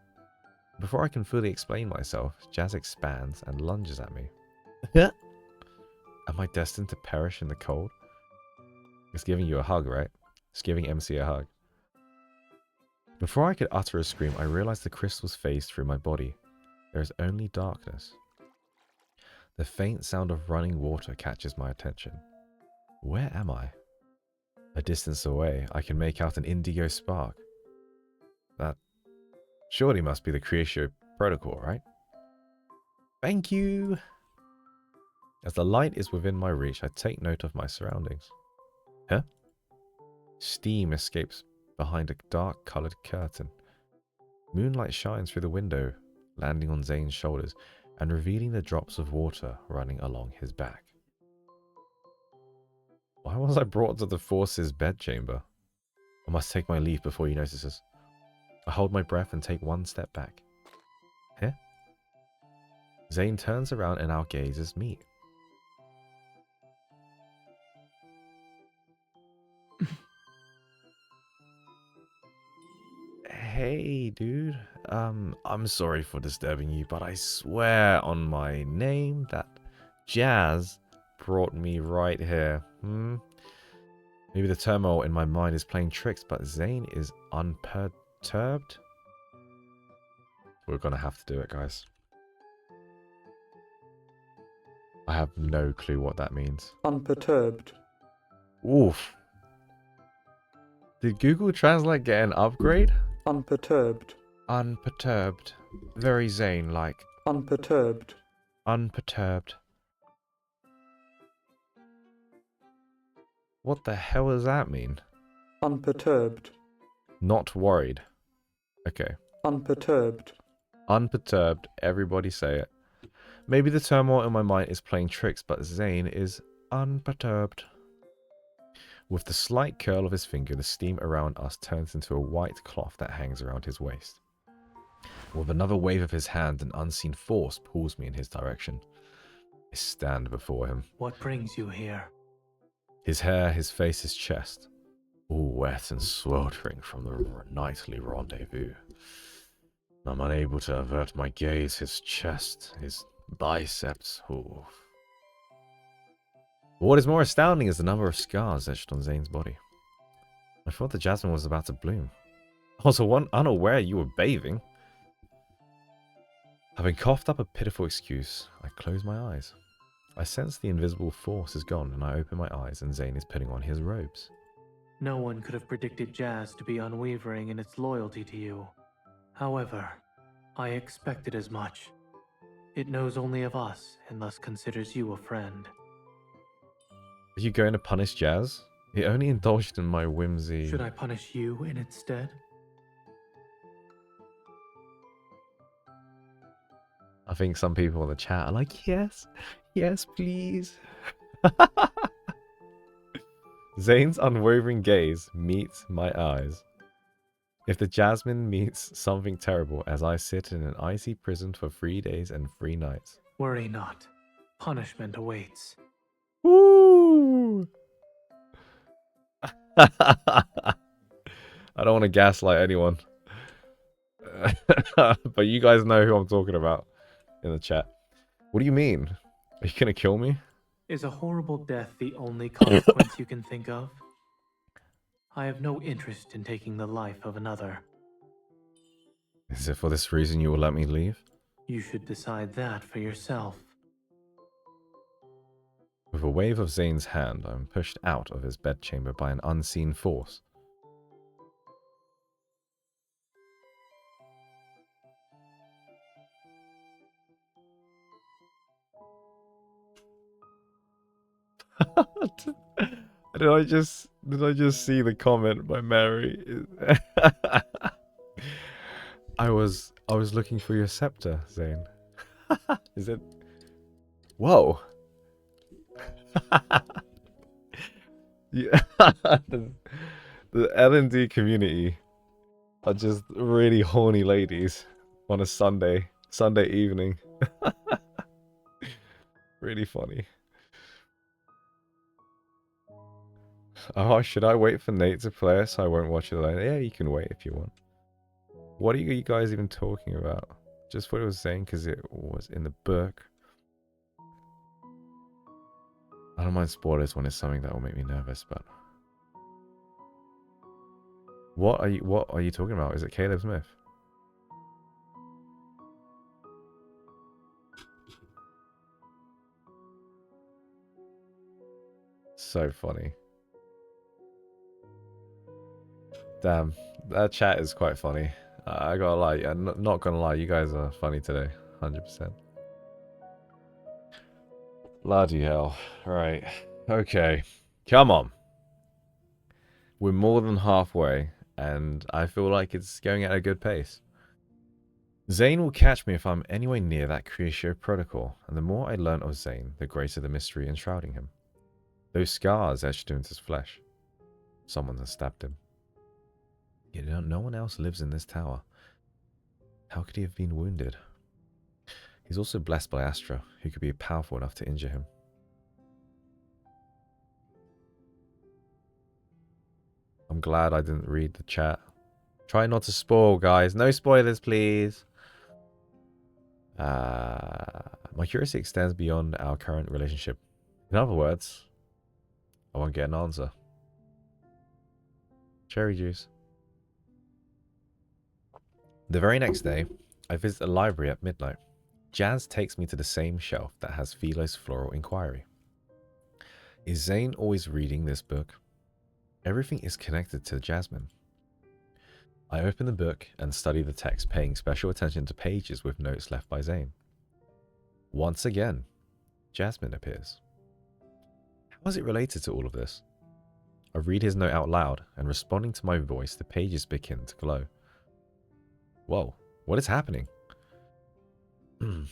Before I can fully explain myself, Jazz expands and lunges at me. Am I destined to perish in the cold? It's giving you a hug, right? It's giving MC a hug. Before I could utter a scream, I realized the crystals phase through my body. There is only darkness. The faint sound of running water catches my attention. Where am I? A distance away, I can make out an indigo spark. That surely must be the Creatio Protocol, right? Thank you! As the light is within my reach, I take note of my surroundings. Huh? Steam escapes behind a dark-coloured curtain. Moonlight shines through the window, landing on Zayne's shoulders and revealing the drops of water running along his back. Why was I brought to the Foreseer's bedchamber? I must take my leave before he notices. I hold my breath and take one step back. Huh? Zayne turns around and our gazes meet. Hey, dude. I'm sorry for disturbing you, but I swear on my name that Jazz brought me right here. Maybe the turmoil in my mind is playing tricks, but Zayne is unperturbed We're gonna have to do it, guys. I have no clue what that means. Unperturbed. Oof. Did Google Translate get an upgrade? Unperturbed. Unperturbed. Very Zayne-like. Unperturbed. Unperturbed. What the hell does that mean? Unperturbed. Not worried. Okay. Unperturbed. Unperturbed. Everybody say it. Maybe the turmoil in my mind is playing tricks, but Zayne is unperturbed. With the slight curl of his finger, the steam around us turns into a white cloth that hangs around his waist. With another wave of his hand, an unseen force pulls me in his direction. I stand before him. What brings you here? His hair, his face, his chest, all wet and sweltering from the nightly rendezvous. I'm unable to avert my gaze. His chest, his biceps. Ooh. What is more astounding is the number of scars etched on Zayne's body. I thought the jasmine was about to bloom. I was unaware you were bathing. Having coughed up a pitiful excuse, I close my eyes. I sense the invisible force is gone, and I open my eyes, and Zayne is putting on his robes. No one could have predicted Jazz to be unwavering in its loyalty to you. However, I expected as much. It knows only of us, and thus considers you a friend. Are you going to punish Jazz? He only indulged in my whimsy. Should I punish you in its stead? I think some people in the chat are like, yes, yes, please. Zayne's unwavering gaze meets my eyes. If the jasmine meets something terrible as I sit in an icy prison for 3 days and 3 nights. Worry not. Punishment awaits. Woo! I don't want to gaslight anyone. But you guys know who I'm talking about in the chat. What do you mean? Are you gonna kill me? Is a horrible death the only consequence you can think of? I have no interest in taking the life of another. Is it for this reason you will let me leave? You should decide that for yourself. With a wave of Zayne's hand, I'm pushed out of his bedchamber by an unseen force. Did I just see the comment by Mary? I was looking for your scepter, Zayne. Is it? Whoa. Yeah. The L&D community are just really horny ladies on a Sunday evening. Really funny. Oh, should I wait for Nate to play it so I won't watch it alone? Yeah, you can wait if you want. What are you guys even talking about? Just what it was saying because it was in the book. I don't mind spoilers when it's something that will make me nervous, but what are you talking about? Is it Caleb Smith? So funny. Damn, that chat is quite funny. I gotta lie, I'm not gonna lie, you guys are funny today, 100%. Bloody hell. Right. Okay. Come on. We're more than halfway, and I feel like it's going at a good pace. Zayne will catch me if I'm anywhere near that Creatio protocol, and the more I learn of Zayne, the greater the mystery enshrouding him. Those scars etched into his flesh. Someone has stabbed him. Yet no one else lives in this tower. How could he have been wounded? He's also blessed by Astra, who could be powerful enough to injure him. I'm glad I didn't read the chat. Try not to spoil, guys. No spoilers, please. My curiosity extends beyond our current relationship. In other words, I won't get an answer. Cherry juice. The very next day, I visit the library at midnight. Jazz takes me to the same shelf that has Philo's Floral Inquiry. Is Zayne always reading this book? Everything is connected to Jasmine. I open the book and study the text, paying special attention to pages with notes left by Zayne. Once again, Jasmine appears. How is it related to all of this? I read his note out loud, and responding to my voice, the pages begin to glow. Whoa, what is happening? Do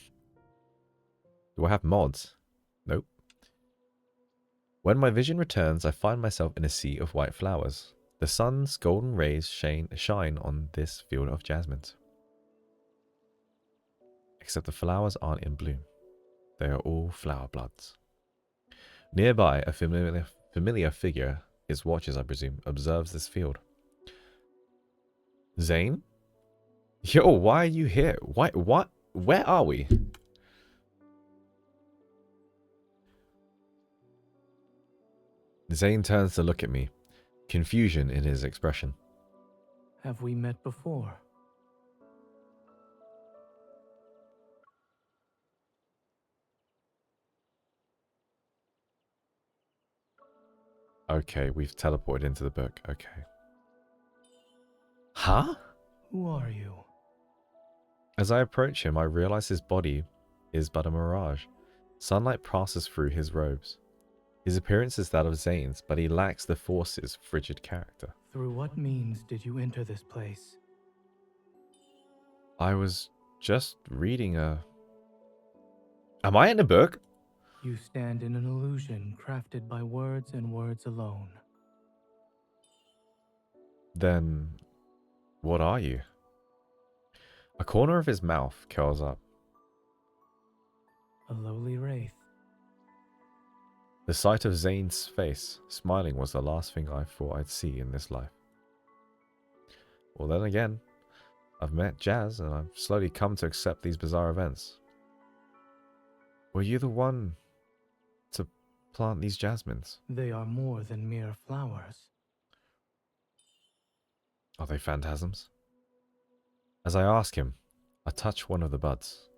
I have mods? Nope. When my vision returns, I find myself in a sea of white flowers. The sun's golden rays shine on this field of jasmines. Except the flowers aren't in bloom. They are all flower buds. Nearby, a familiar figure, his watches I presume, observes this field. Zayne? Yo, why are you here? What? Where are we? Zayne turns to look at me, confusion in his expression. Have we met before? Okay, we've teleported into the book. Okay. Huh? Who are you? As I approach him, I realize his body is but a mirage. Sunlight passes through his robes. His appearance is that of Zayne's, but he lacks the Force's frigid character. Through what means did you enter this place? I was just reading a... Am I in a book? You stand in an illusion crafted by words and words alone. Then, what are you? A corner of his mouth curls up. A lowly wraith. The sight of Zayne's face, smiling, was the last thing I thought I'd see in this life. Well, then again, I've met Jazz, and I've slowly come to accept these bizarre events. Were you the one to plant these jasmines? They are more than mere flowers. Are they phantasms? As I ask him, I touch one of the buds.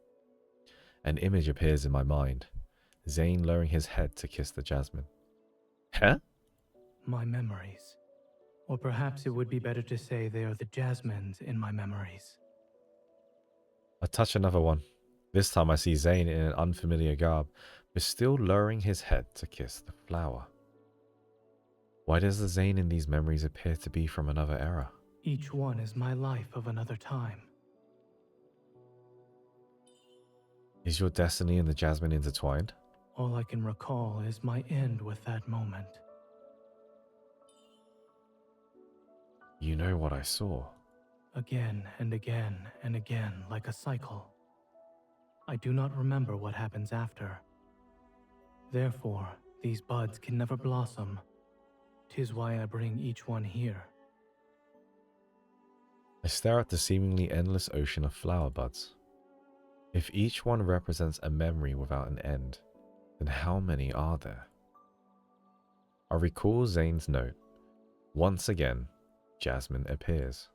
An image appears in my mind. Zayne lowering his head to kiss the jasmine. Huh? My memories. Or perhaps it would be better to say they are the jasmines in my memories. I touch another one. This time I see Zayne in an unfamiliar garb, but still lowering his head to kiss the flower. Why does the Zayne in these memories appear to be from another era? Each one is my life of another time. Is your destiny and the jasmine intertwined? All I can recall is my end with that moment. You know what I saw. Again and again and again, like a cycle. I do not remember what happens after. Therefore, these buds can never blossom. 'Tis why I bring each one here. I stare at the seemingly endless ocean of flower buds. If each one represents a memory without an end, then how many are there? I recall Zayne's note. Once again, Jasmine appears.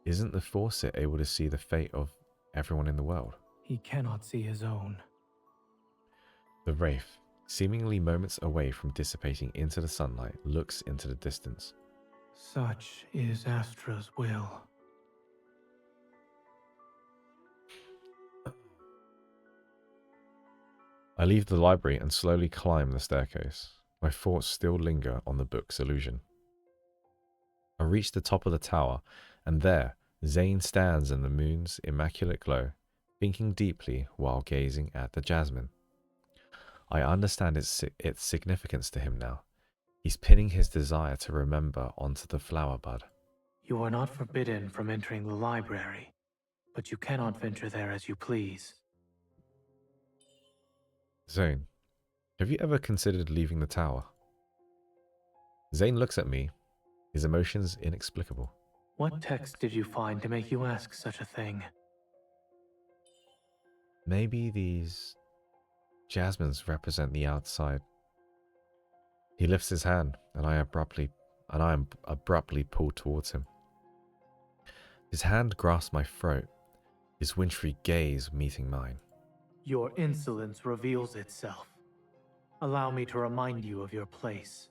Isn't the Foreseer able to see the fate of everyone in the world? He cannot see his own. The wraith, seemingly moments away from dissipating into the sunlight, looks into the distance. Such is Astra's will. I leave the library and slowly climb the staircase. My thoughts still linger on the book's illusion. I reach the top of the tower, and there, Zayne stands in the moon's immaculate glow, thinking deeply while gazing at the jasmine. I understand its significance to him now. He's pinning his desire to remember onto the flower bud. You are not forbidden from entering the library, but you cannot venture there as you please. Zayne, have you ever considered leaving the tower? Zayne looks at me, his emotions inexplicable. What text did you find to make you ask such a thing? Maybe these jasmines represent the outside. He lifts his hand, and I am abruptly pulled towards him. His hand grasps my throat, his wintry gaze meeting mine. Your insolence reveals itself. Allow me to remind you of your place.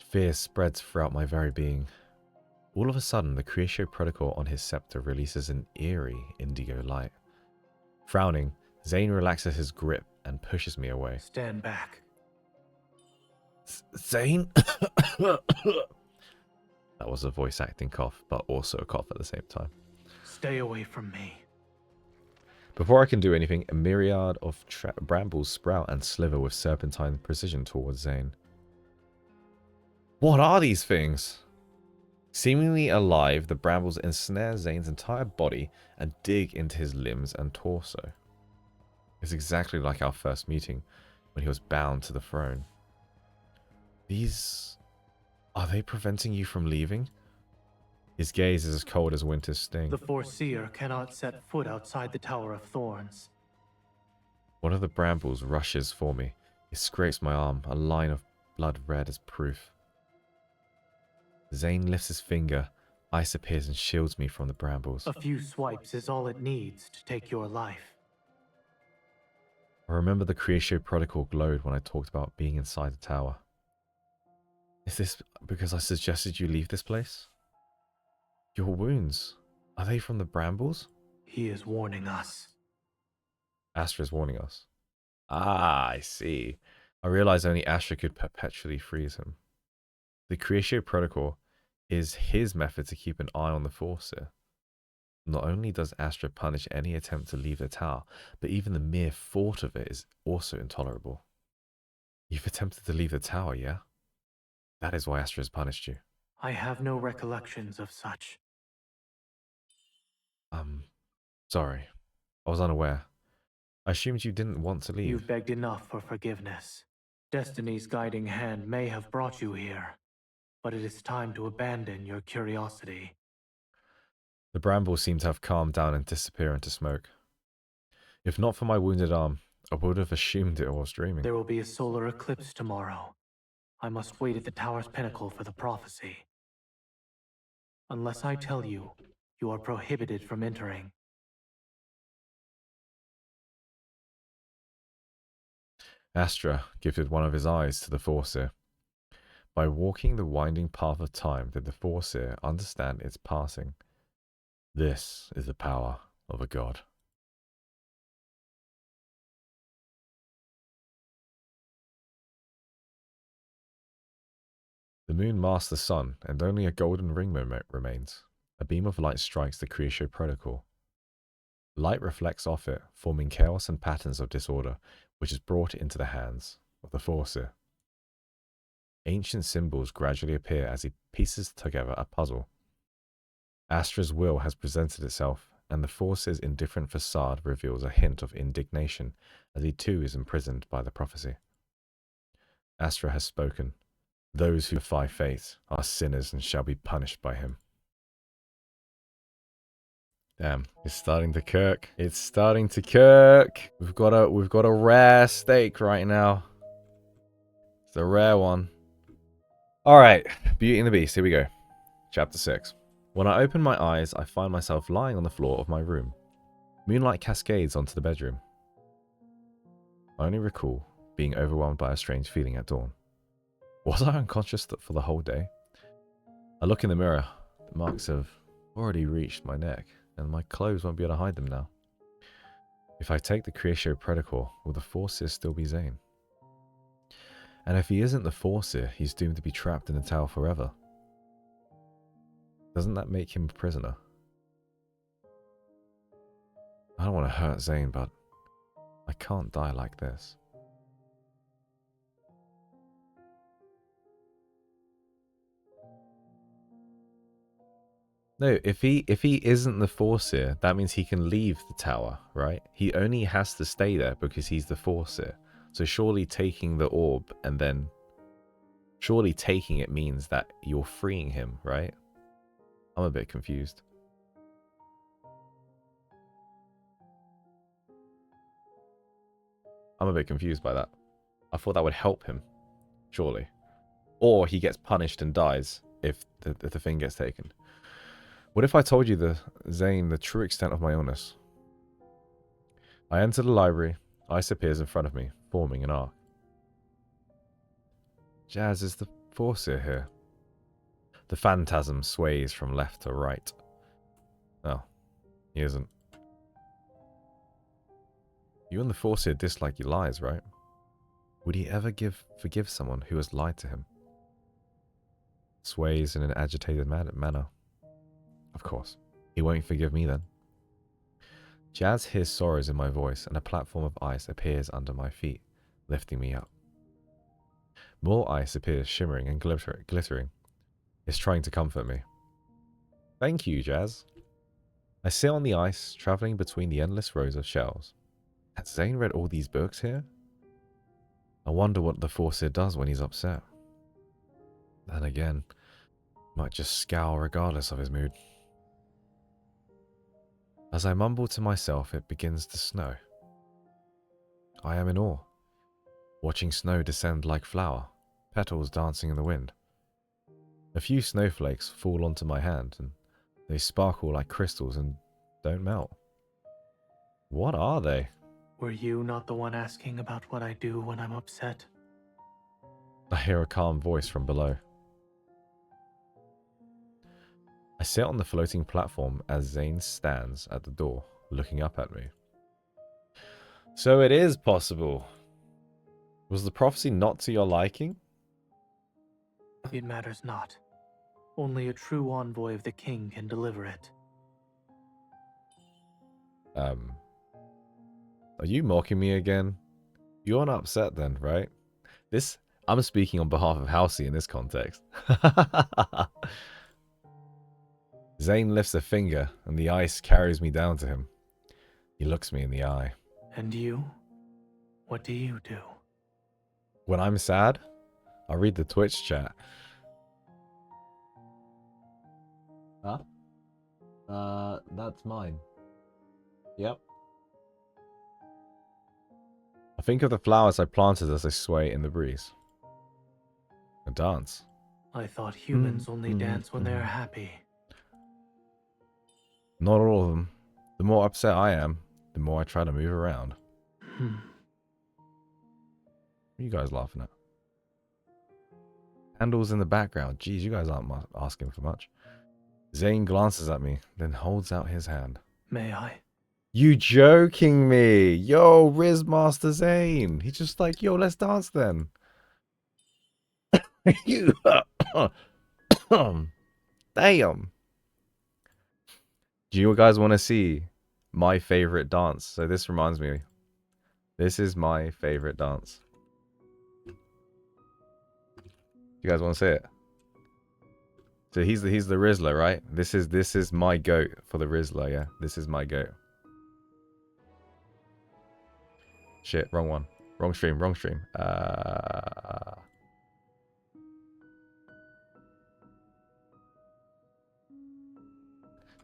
Fear spreads throughout my very being. All of a sudden, the Creatio Protocol on his scepter releases an eerie indigo light. Frowning, Zayne relaxes his grip and pushes me away. Stand back. Zayne? That was a voice acting cough, but also a cough at the same time. Stay away from me. Before I can do anything, a myriad of brambles sprout and slither with serpentine precision towards Zayne. What are these things? Seemingly alive, the brambles ensnare Zayne's entire body and dig into his limbs and torso. It's exactly like our first meeting, when he was bound to the throne. These... are they preventing you from leaving? His gaze is as cold as winter's sting. The Foreseer cannot set foot outside the Tower of Thorns. One of the brambles rushes for me. It scrapes my arm, a line of blood red as proof. Zayne lifts his finger, ice appears and shields me from the brambles. A few swipes is all it needs to take your life. I remember the Creatio Protocol glowed when I talked about being inside the tower. Is this because I suggested you leave this place? Your wounds, are they from the brambles? He is warning us. Astra is warning us. Ah, I see. I realized only Astra could perpetually freeze him. The Creatio Protocol is his method to keep an eye on the Foreseer. Not only does Astra punish any attempt to leave the tower, but even the mere thought of it is also intolerable. You've attempted to leave the tower, yeah? That is why Astra has punished you. I have no recollections of such. Sorry. I was unaware. I assumed you didn't want to leave. You've begged enough for forgiveness. Destiny's guiding hand may have brought you here, but it is time to abandon your curiosity. The brambles seem to have calmed down and disappear into smoke. If not for my wounded arm, I would have assumed it was dreaming. There will be a solar eclipse tomorrow. I must wait at the tower's pinnacle for the prophecy. Unless I tell you, you are prohibited from entering. Astra gifted one of his eyes to the Foreseer. By walking the winding path of time did the Foreseer understand its passing. This is the power of a god. The moon masks the sun, and only a golden ring remains. A beam of light strikes the Creatio Protocol. Light reflects off it, forming chaos and patterns of disorder, which is brought into the hands of the Foreseer. Ancient symbols gradually appear as he pieces together a puzzle. Astra's will has presented itself, and the Foreseer's indifferent facade reveals a hint of indignation as he too is imprisoned by the prophecy. Astra has spoken. Those who defy fate are sinners and shall be punished by him. Damn, it's starting to kirk. It's starting to kirk. We've got a rare steak right now. It's a rare one. Alright, Beauty and the Beast, here we go. Chapter 6. When I open my eyes, I find myself lying on the floor of my room. Moonlight cascades onto the bedroom. I only recall being overwhelmed by a strange feeling at dawn. Was I unconscious for the whole day? I look in the mirror. The marks have already reached my neck, and my clothes won't be able to hide them now. If I take the Creatio Protocol, will the Foreseer still be Zayne? And if he isn't the Foreseer, he's doomed to be trapped in the tower forever. Doesn't that make him a prisoner? I don't want to hurt Zayne, but I can't die like this. No, if he isn't the Foreseer, that means he can leave the tower, right? He only has to stay there because he's the Foreseer. So surely taking the orb and then... surely taking it means that you're freeing him, right? I'm a bit confused. I'm a bit confused by that. I thought that would help him, surely. Or he gets punished and dies if the thing gets taken. What if I told you, Zayne, the true extent of my illness? I enter the library. Ice appears in front of me, forming an arc. Jazz, is the Foreseer here? The phantasm sways from left to right. Oh, he isn't. You and the Foreseer dislike your lies, right? Would he ever forgive someone who has lied to him? Sways in an agitated manner. Of course. He won't forgive me then. Jazz hears sorrows in my voice, and a platform of ice appears under my feet, lifting me up. More ice appears, shimmering and glittering. It's trying to comfort me. Thank you, Jazz. I sit on the ice, travelling between the endless rows of shelves. Has Zayne read all these books here? I wonder what the Foreseer does when he's upset. Then again, might just scowl regardless of his mood. As I mumble to myself, it begins to snow. I am in awe, watching snow descend like flour, petals dancing in the wind. A few snowflakes fall onto my hand, and they sparkle like crystals and don't melt. What are they? Were you not the one asking about what I do when I'm upset? I hear a calm voice from below. I sit on the floating platform as Zayne stands at the door, looking up at me. So it is possible. Was the prophecy not to your liking? It matters not. Only a true envoy of the king can deliver it. Are you mocking me again? You're not upset then, right? I'm speaking on behalf of Halsey in this context. Zayne lifts a finger, and the ice carries me down to him. He looks me in the eye. And you? What do you do? When I'm sad, I read the Twitch chat. Huh? That's mine. Yep. I think of the flowers I planted as they sway in the breeze. A dance. I thought humans only dance when they are happy. Not all of them. The more upset I am, the more I try to move around. What are you guys laughing at? Candles in the background. Jeez, you guys aren't asking for much. Zayne glances at me, then holds out his hand. May I? You joking me? Yo, Riz Master Zayne. He's just like, yo, let's dance then. You. Damn. Do you guys want to see my favorite dance? So this reminds me. This is my favorite dance. You guys want to see it? So he's the Rizzler, right? This is my goat for the Rizzler, yeah. This is my goat. Shit, wrong one. Wrong stream, wrong stream.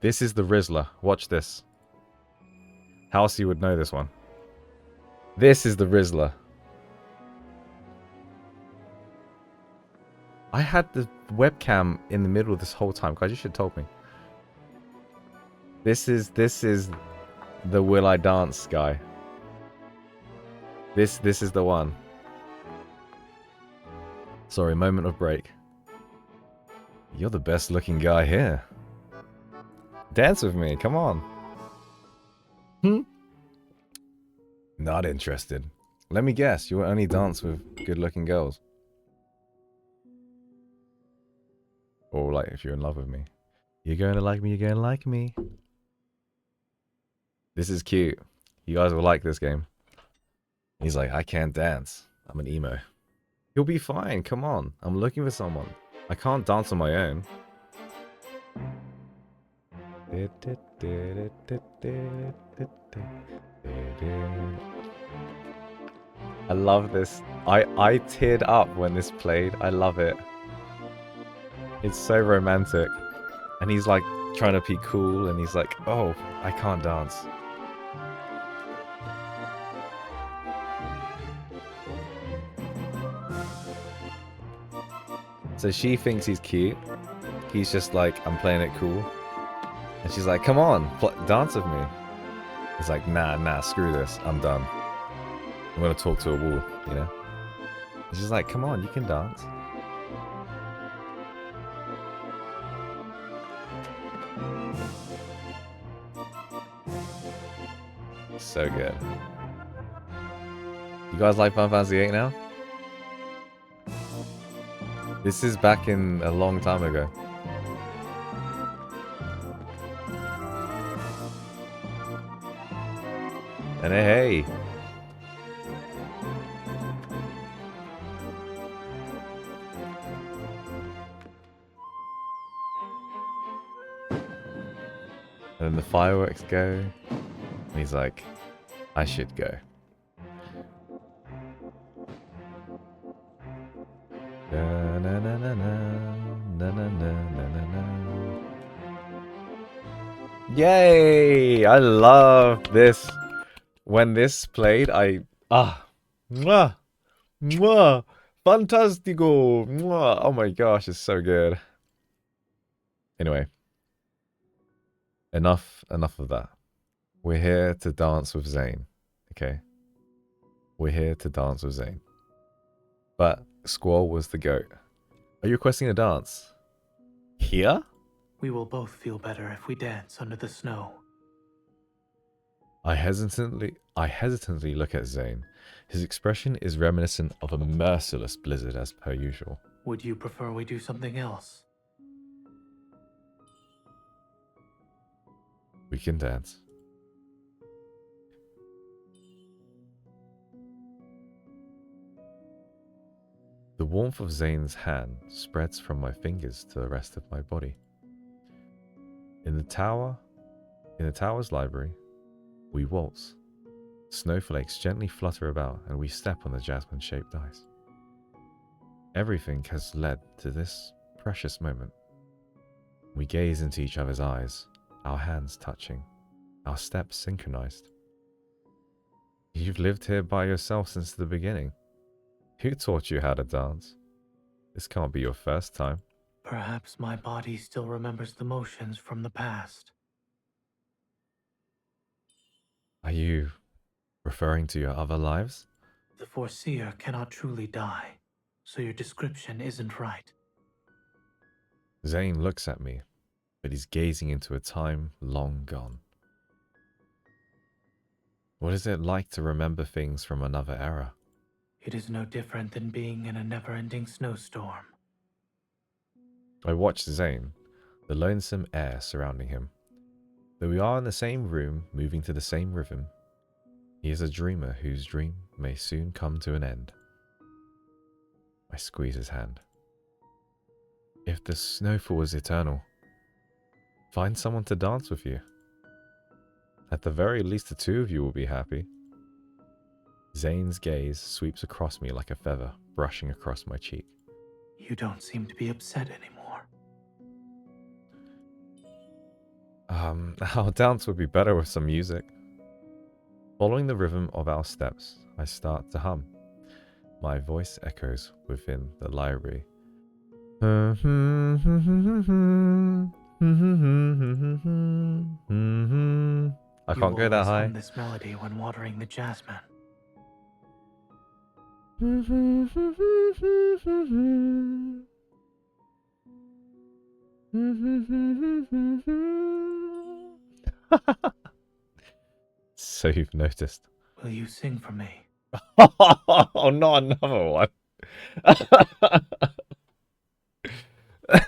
This is the Rizzler. Watch this. Halsey would know this one. This is the Rizzler. I had the webcam in the middle this whole time. Guys, you should have told me. This is the Will I Dance guy. This is the one. Sorry, moment of break. You're the best looking guy here. Dance with me, come on. Not interested. Let me guess, you will only dance with good looking girls. Or like if you're in love with me. You're going to like me, you're going to like me. This is cute. You guys will like this game. He's like, I can't dance. I'm an emo. You'll be fine, come on. I'm looking for someone. I can't dance on my own. I love this. I teared up when this played. I love it. It's so romantic. And he's like trying to be cool and he's like, oh, I can't dance. So she thinks he's cute. He's just like, I'm playing it cool. And she's like, come on, dance with me. He's like, nah, screw this. I'm done. I'm gonna talk to a wall, you know? And she's like, come on, you can dance. So good. You guys like Final Fantasy VIII now? This is back in a long time ago. And hey. And then the fireworks go. And he's like, I should go. Na, na, na, na, na, na, na, na, na, na. Yay! I love this. When this played, mwah, mwah, fantastico, mwah. Oh my gosh, it's so good. Anyway, enough of that. We're here to dance with Zayne, okay? We're here to dance with Zayne. But Squall was the goat. Are you requesting a dance? Here? We will both feel better if we dance under the snow. I hesitantly look at Zayne. His expression is reminiscent of a merciless blizzard as per usual. Would you prefer we do something else? We can dance. The warmth of Zayne's hand spreads from my fingers to the rest of my body. In the tower's library, we waltz. Snowflakes gently flutter about and we step on the jasmine-shaped ice. Everything has led to this precious moment. We gaze into each other's eyes, our hands touching, our steps synchronized. You've lived here by yourself since the beginning. Who taught you how to dance? This can't be your first time. Perhaps my body still remembers the motions from the past. Are you referring to your other lives? The Foreseer cannot truly die, so your description isn't right. Zayne looks at me, but he's gazing into a time long gone. What is it like to remember things from another era? It is no different than being in a never-ending snowstorm. I watch Zayne, the lonesome air surrounding him. Though we are in the same room, moving to the same rhythm, he is a dreamer whose dream may soon come to an end. I squeeze his hand. If the snowfall is eternal, find someone to dance with you. At the very least, the two of you will be happy. Zayne's gaze sweeps across me like a feather, brushing across my cheek. You don't seem to be upset anymore. Our dance would be better with some music. Following the rhythm of our steps, I start to hum. My voice echoes within the library. I can't go that high. You always hum this melody when watering the jasmine. So you've noticed. Will you sing for me? Oh, not another one.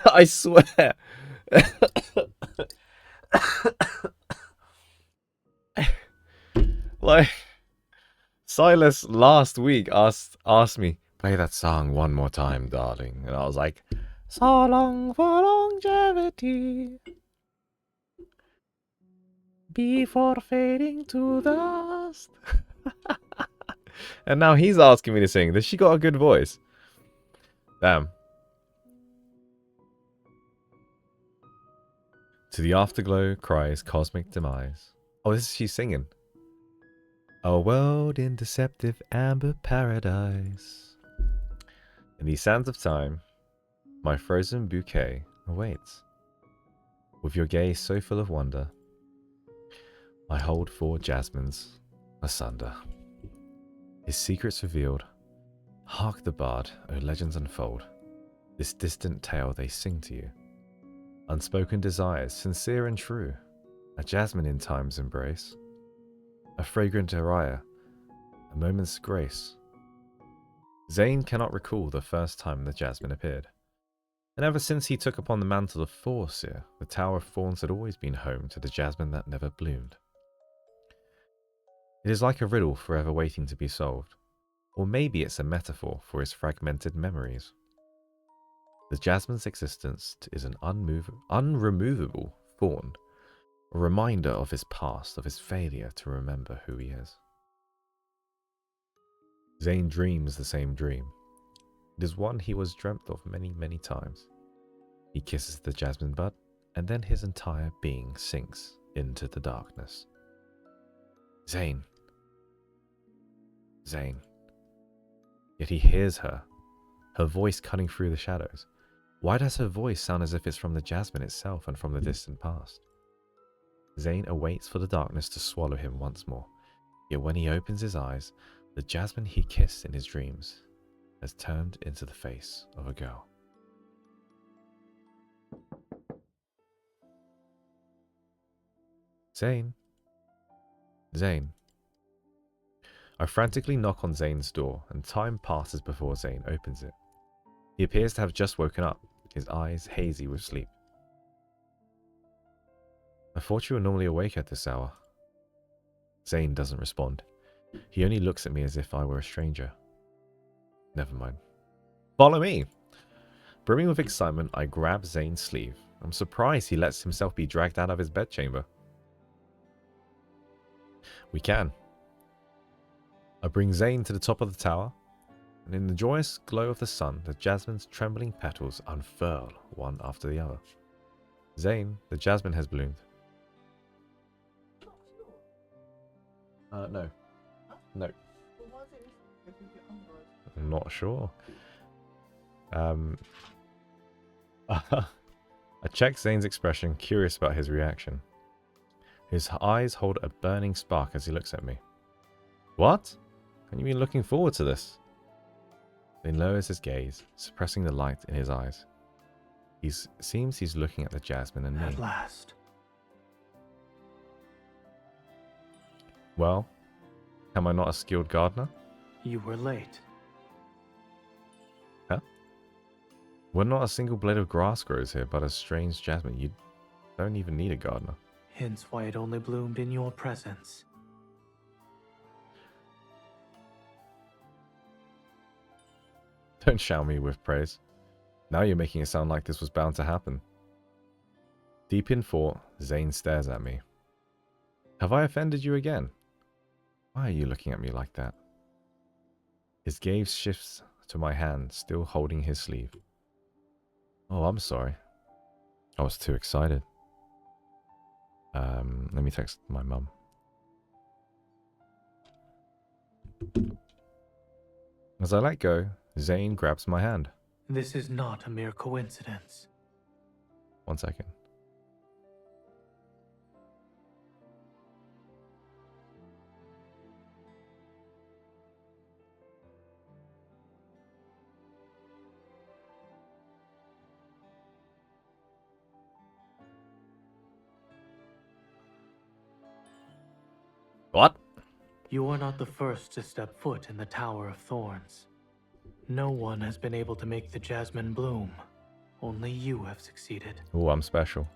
I swear. Like, Silas last week asked me, play that song one more time, darling. And I was like, so long for longevity, before fading to dust. And now he's asking me to sing. Does she got a good voice? Damn. To the afterglow cries cosmic demise. Oh, this is she singing. A world in deceptive amber paradise. In the sands of time, my frozen bouquet awaits. With your gaze so full of wonder, I hold 4 jasmines asunder. His secrets revealed. Hark the bard, O legends unfold. This distant tale they sing to you. Unspoken desires, sincere and true. A jasmine in time's embrace. A fragrant araya, a moment's grace. Zayne cannot recall the first time the jasmine appeared. And ever since he took upon the mantle of Foreseer, the Tower of Thorns had always been home to the jasmine that never bloomed. It is like a riddle forever waiting to be solved. Or maybe it's a metaphor for his fragmented memories. The jasmine's existence is an unremovable thorn, a reminder of his past, of his failure to remember who he is. Zayne dreams the same dream. It is one he was dreamt of many, many times. He kisses the jasmine bud, and then his entire being sinks into the darkness. Zayne. Zayne. Yet he hears her voice cutting through the shadows. Why does her voice sound as if it's from the jasmine itself and from the distant past? Zayne awaits for the darkness to swallow him once more. Yet when he opens his eyes, the jasmine he kissed in his dreams has turned into the face of a girl. Zayne? Zayne. I frantically knock on Zayne's door, and time passes before Zayne opens it. He appears to have just woken up, his eyes hazy with sleep. I thought you were normally awake at this hour. Zayne doesn't respond. He only looks at me as if I were a stranger. Never mind. Follow me! Brimming with excitement, I grab Zayne's sleeve. I'm surprised he lets himself be dragged out of his bedchamber. We can. I bring Zayne to the top of the tower, and in the joyous glow of the sun, the jasmine's trembling petals unfurl one after the other. Zayne, the jasmine has bloomed. No. No. I'm not sure. I check Zayne's expression, curious about his reaction. His eyes hold a burning spark as he looks at me. What? Haven't you been looking forward to this? Then lowers his gaze, suppressing the light in his eyes. Seems he's looking at the jasmine and me. At last. Well, am I not a skilled gardener? You were late. Huh? Well, not a single blade of grass grows here, but a strange jasmine. You don't even need a gardener. Hence why it only bloomed in your presence. Don't shower me with praise. Now you're making it sound like this was bound to happen. Deep in thought, Zayne stares at me. Have I offended you again? Why are you looking at me like that? His gaze shifts to my hand, still holding his sleeve. Oh, I'm sorry. I was too excited. Let me text my mum. As I let go, Zayne grabs my hand. This is not a mere coincidence. 1 second. What? You are not the first to step foot in the Tower of Thorns. No one has been able to make the jasmine bloom. Only you have succeeded. Oh, I'm special.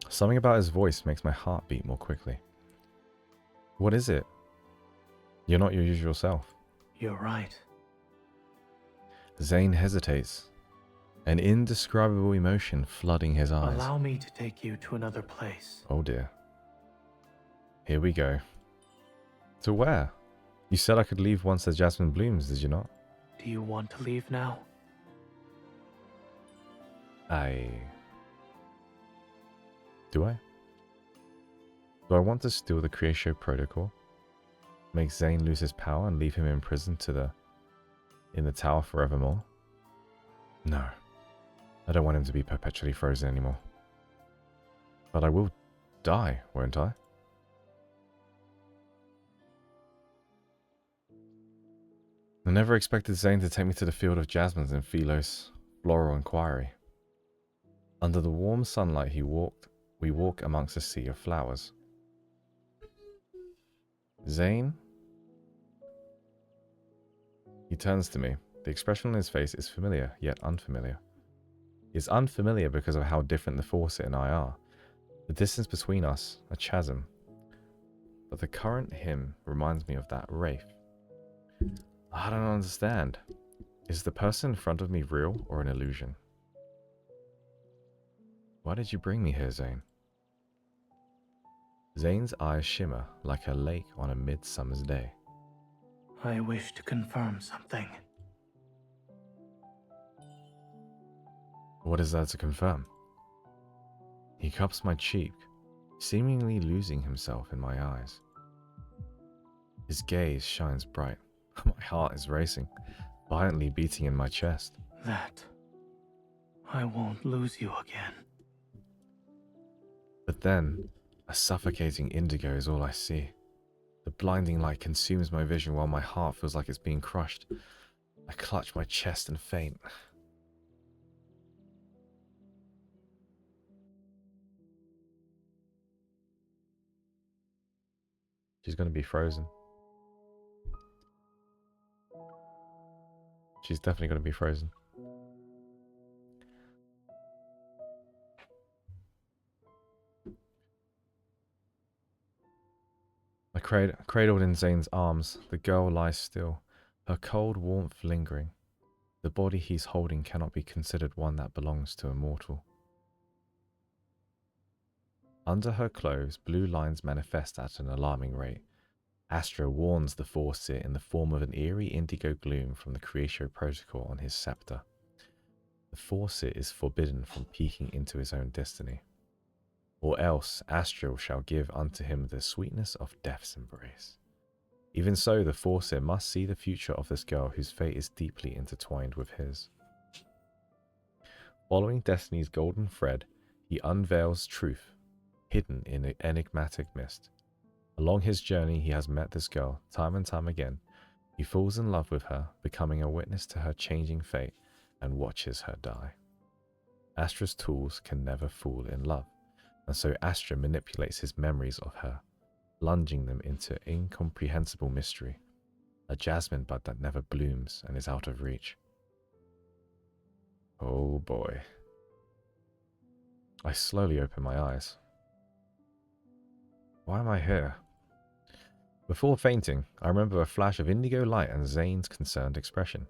Something about his voice makes my heart beat more quickly. What is it? You're not your usual self. You're right. Zayne hesitates, an indescribable emotion flooding his eyes. Allow me to take you to another place. Oh dear. Here we go. To where? You said I could leave once the jasmine blooms, did you not? Do you want to leave now? Do I? Do I want to steal the Creatio Protocol? Make Zayne lose his power and leave him imprisoned in the tower forevermore? No. I don't want him to be perpetually frozen anymore. But I will die, won't I? I never expected Zayne to take me to the field of jasmines in Philo's floral inquiry. Under the warm sunlight we walk amongst a sea of flowers. Zayne? He turns to me. The expression on his face is familiar, yet unfamiliar. He is unfamiliar because of how different the Foreseer and I are. The distance between us, a chasm. But the current him reminds me of that wraith. I don't understand. Is the person in front of me real or an illusion? Why did you bring me here, Zayne? Zayne's eyes shimmer like a lake on a midsummer's day. I wish to confirm something. What is there to confirm? He cups my cheek, seemingly losing himself in my eyes. His gaze shines bright. My heart is racing, violently beating in my chest. That I won't lose you again. But then, a suffocating indigo is all I see. The blinding light consumes my vision while my heart feels like it's being crushed. I clutch my chest and faint. She's going to be frozen. She's definitely going to be frozen. I cradled in Zayne's arms. The girl lies still, her cold warmth lingering. The body he's holding cannot be considered one that belongs to a mortal. Under her clothes, blue lines manifest at an alarming rate. Astra warns the Foreseer in the form of an eerie indigo gloom from the Creatio Protocol on his scepter. The Foreseer is forbidden from peeking into his own destiny. Or else Astra shall give unto him the sweetness of death's embrace. Even so, the Foreseer must see the future of this girl whose fate is deeply intertwined with his. Following destiny's golden thread, he unveils truth, hidden in enigmatic mist. Along his journey, he has met this girl time and time again. He falls in love with her, becoming a witness to her changing fate, and watches her die. Astra's tools can never fall in love, and so Astra manipulates his memories of her, plunging them into incomprehensible mystery, a jasmine bud that never blooms and is out of reach. Oh boy. I slowly open my eyes. Why am I here? Before fainting, I remember a flash of indigo light and Zayne's concerned expression.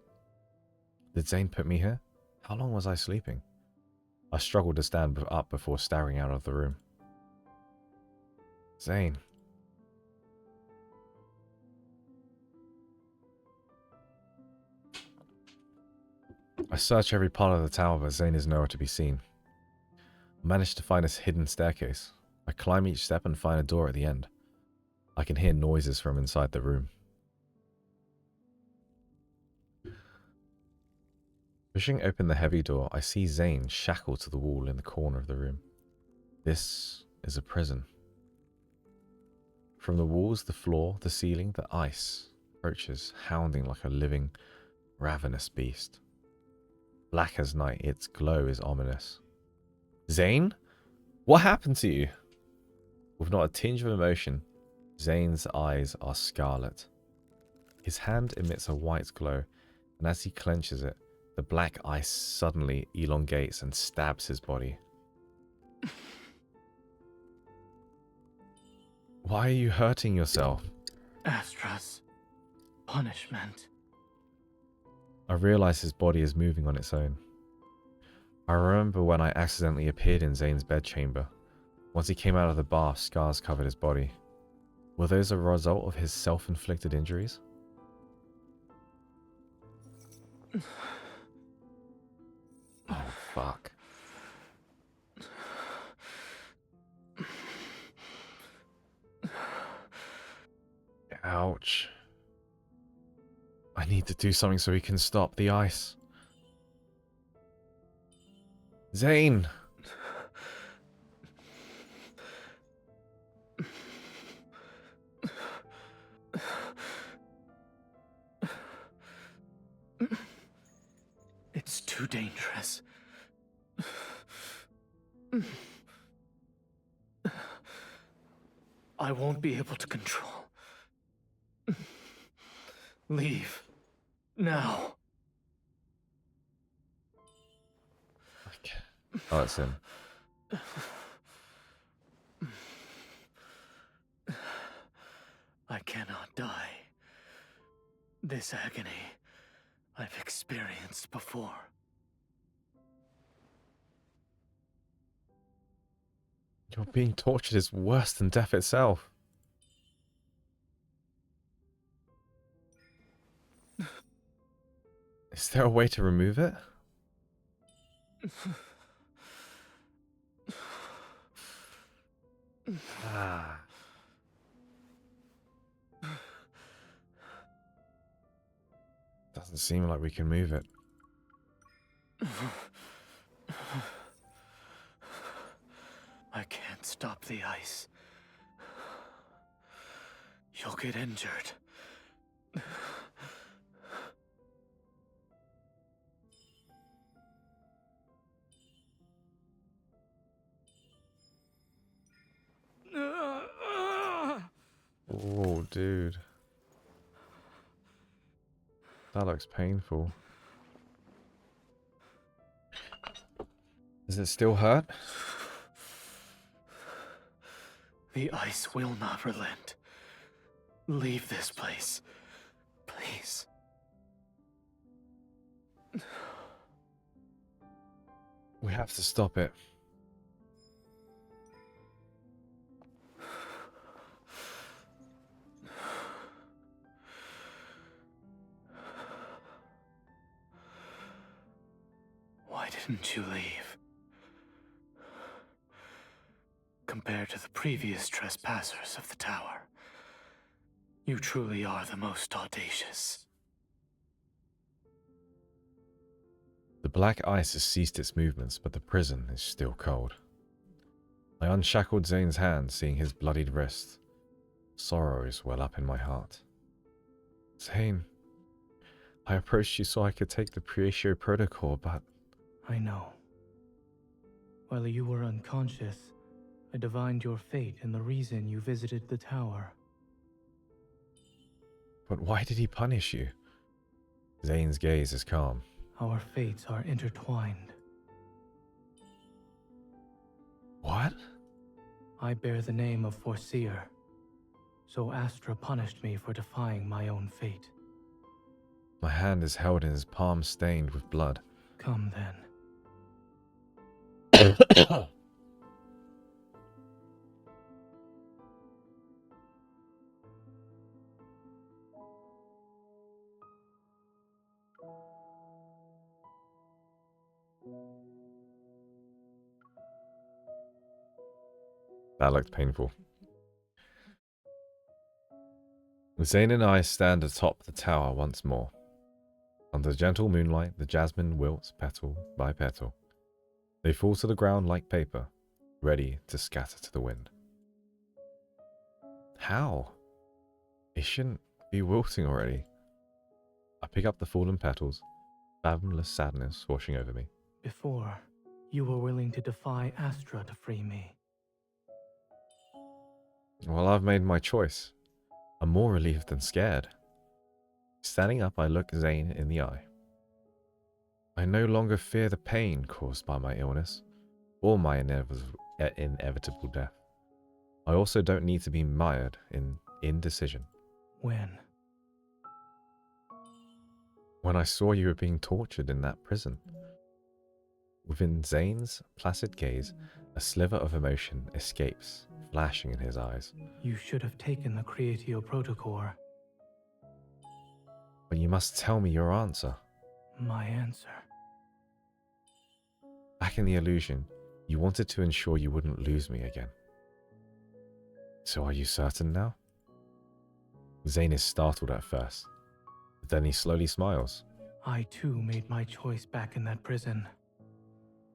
Did Zayne put me here? How long was I sleeping? I struggled to stand up before staring out of the room. Zayne. I search every part of the tower, but Zayne is nowhere to be seen. I managed to find a hidden staircase. I climb each step and find a door at the end. I can hear noises from inside the room. Pushing open the heavy door, I see Zayne shackled to the wall in the corner of the room. This is a prison. From the walls, the floor, the ceiling, the ice approaches, hounding like a living, ravenous beast. Black as night, its glow is ominous. Zayne? What happened to you? With not a tinge of emotion, Zayne's eyes are scarlet. His hand emits a white glow, and as he clenches it, the black ice suddenly elongates and stabs his body. Why are you hurting yourself? Astra's punishment. I realize his body is moving on its own. I remember when I accidentally appeared in Zayne's bedchamber. Once he came out of the bath, scars covered his body. Were those a result of his self-inflicted injuries? Oh, fuck. Ouch. I need to do something so he can stop the ice. Zayne! too dangerous. I won't be able to control. Leave. Now. Okay. Oh, it's him. I cannot die. This agony I've experienced before. You're being tortured is worse than death itself. Is there a way to remove it? Ah. Doesn't seem like we can move it. I can't stop the ice. You'll get injured. Oh, dude. That looks painful. Does it still hurt? The ice will not relent. Leave this place, please. We have to stop it. Why didn't you leave? Compared to the previous trespassers of the tower, you truly are the most audacious. The black ice has ceased its movements, but the prison is still cold. I unshackled Zayne's hand, seeing his bloodied wrist. Sorrows well up in my heart. Zayne, I approached you so I could take the Pre-Ratio protocol, but... I know. While you were unconscious, I divined your fate and the reason you visited the tower. But why did he punish you? Zayne's gaze is calm. Our fates are intertwined. What? I bear the name of Foreseer, so Astra punished me for defying my own fate. My hand is held in his palm stained with blood. Come then. That looked painful. Zayne and I stand atop the tower once more. Under gentle moonlight, the jasmine wilts petal by petal. They fall to the ground like paper, ready to scatter to the wind. How? It shouldn't be wilting already. I pick up the fallen petals, fathomless sadness washing over me. Before, you were willing to defy Astra to free me. Well, I've made my choice. I'm more relieved than scared. Standing up, I look Zayne in the eye. I no longer fear the pain caused by my illness, or my inevitable death. I also don't need to be mired in indecision. When? When I saw you were being tortured in that prison. Within Zayne's placid gaze, a sliver of emotion escapes, flashing in his eyes. You should have taken the Creatio Protocol. But you must tell me your answer. My answer. Back in the illusion, you wanted to ensure you wouldn't lose me again. So are you certain now? Zayne is startled at first, but then he slowly smiles. I too made my choice back in that prison.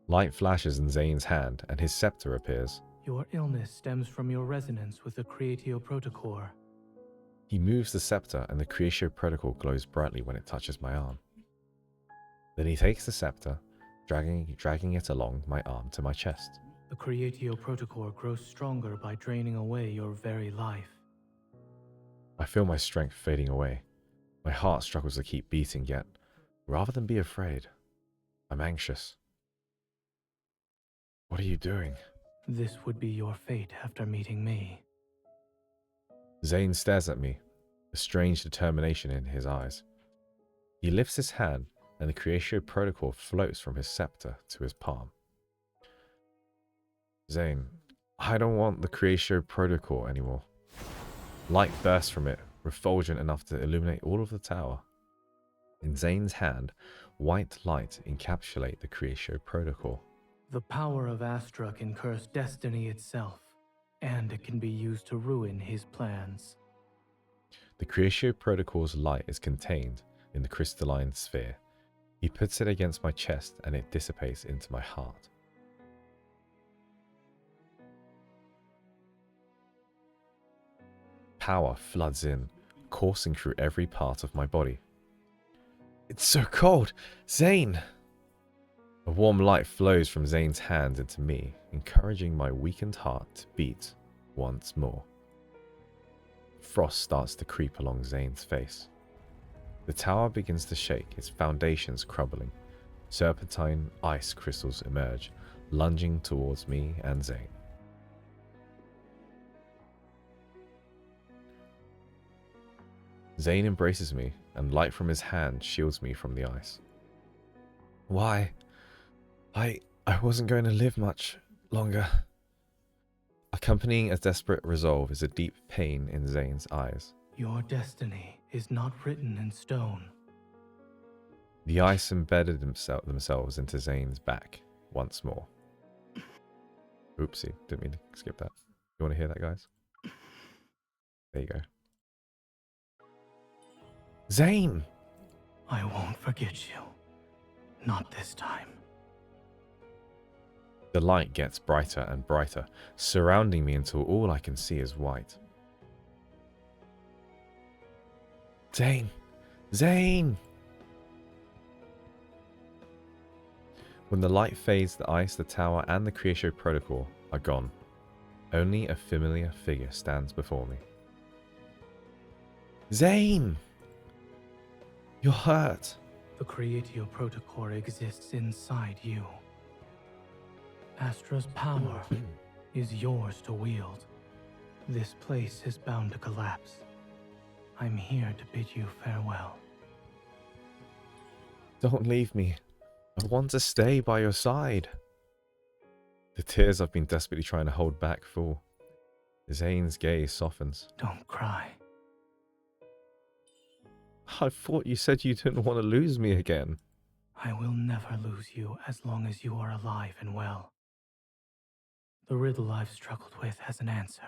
Light flashes in Zayne's hand and his scepter appears. Your illness stems from your resonance with the Creatio Protocol. He moves the scepter and the Creatio Protocol glows brightly when it touches my arm. Then he takes the scepter, dragging it along my arm to my chest. The Creatio Protocore grows stronger by draining away your very life. I feel my strength fading away. My heart struggles to keep beating, yet, rather than be afraid, I'm anxious. What are you doing? This would be your fate after meeting me. Zayne stares at me, a strange determination in his eyes. He lifts his hand, and the Creatio Protocol floats from his scepter to his palm. Zayne, I don't want the Creatio Protocol anymore. Light bursts from it, refulgent enough to illuminate all of the tower. In Zayne's hand, white light encapsulate the Creatio Protocol. The power of Astra can curse destiny itself, and it can be used to ruin his plans. The Creatio Protocol's light is contained in the crystalline sphere. He puts it against my chest and it dissipates into my heart. Power floods in, coursing through every part of my body. It's so cold! Zayne! A warm light flows from Zayne's hands into me, encouraging my weakened heart to beat once more. Frost starts to creep along Zayne's face. The tower begins to shake, its foundations crumbling. Serpentine ice crystals emerge, lunging towards me and Zayne. Zayne embraces me, and light from his hand shields me from the ice. Why? I wasn't going to live much longer. Accompanying a desperate resolve is a deep pain in Zayne's eyes. Your destiny is not written in stone. The ice embedded themselves into Zayne's back once more. Oopsie, didn't mean to skip that. You want to hear that, guys? There you go. Zayne! I won't forget you. Not this time. The light gets brighter and brighter, surrounding me until all I can see is white. Zayne! Zayne! When the light fades, the ice, the tower, and the Creatio Protocol are gone. Only a familiar figure stands before me. Zayne! You're hurt. The Creatio Protocore exists inside you. Astra's power is yours to wield. This place is bound to collapse. I'm here to bid you farewell. Don't leave me. I want to stay by your side. The tears I've been desperately trying to hold back fall. Zayne's gaze softens. Don't cry. I thought you said you didn't want to lose me again. I will never lose you as long as you are alive and well. The riddle I've struggled with has an answer.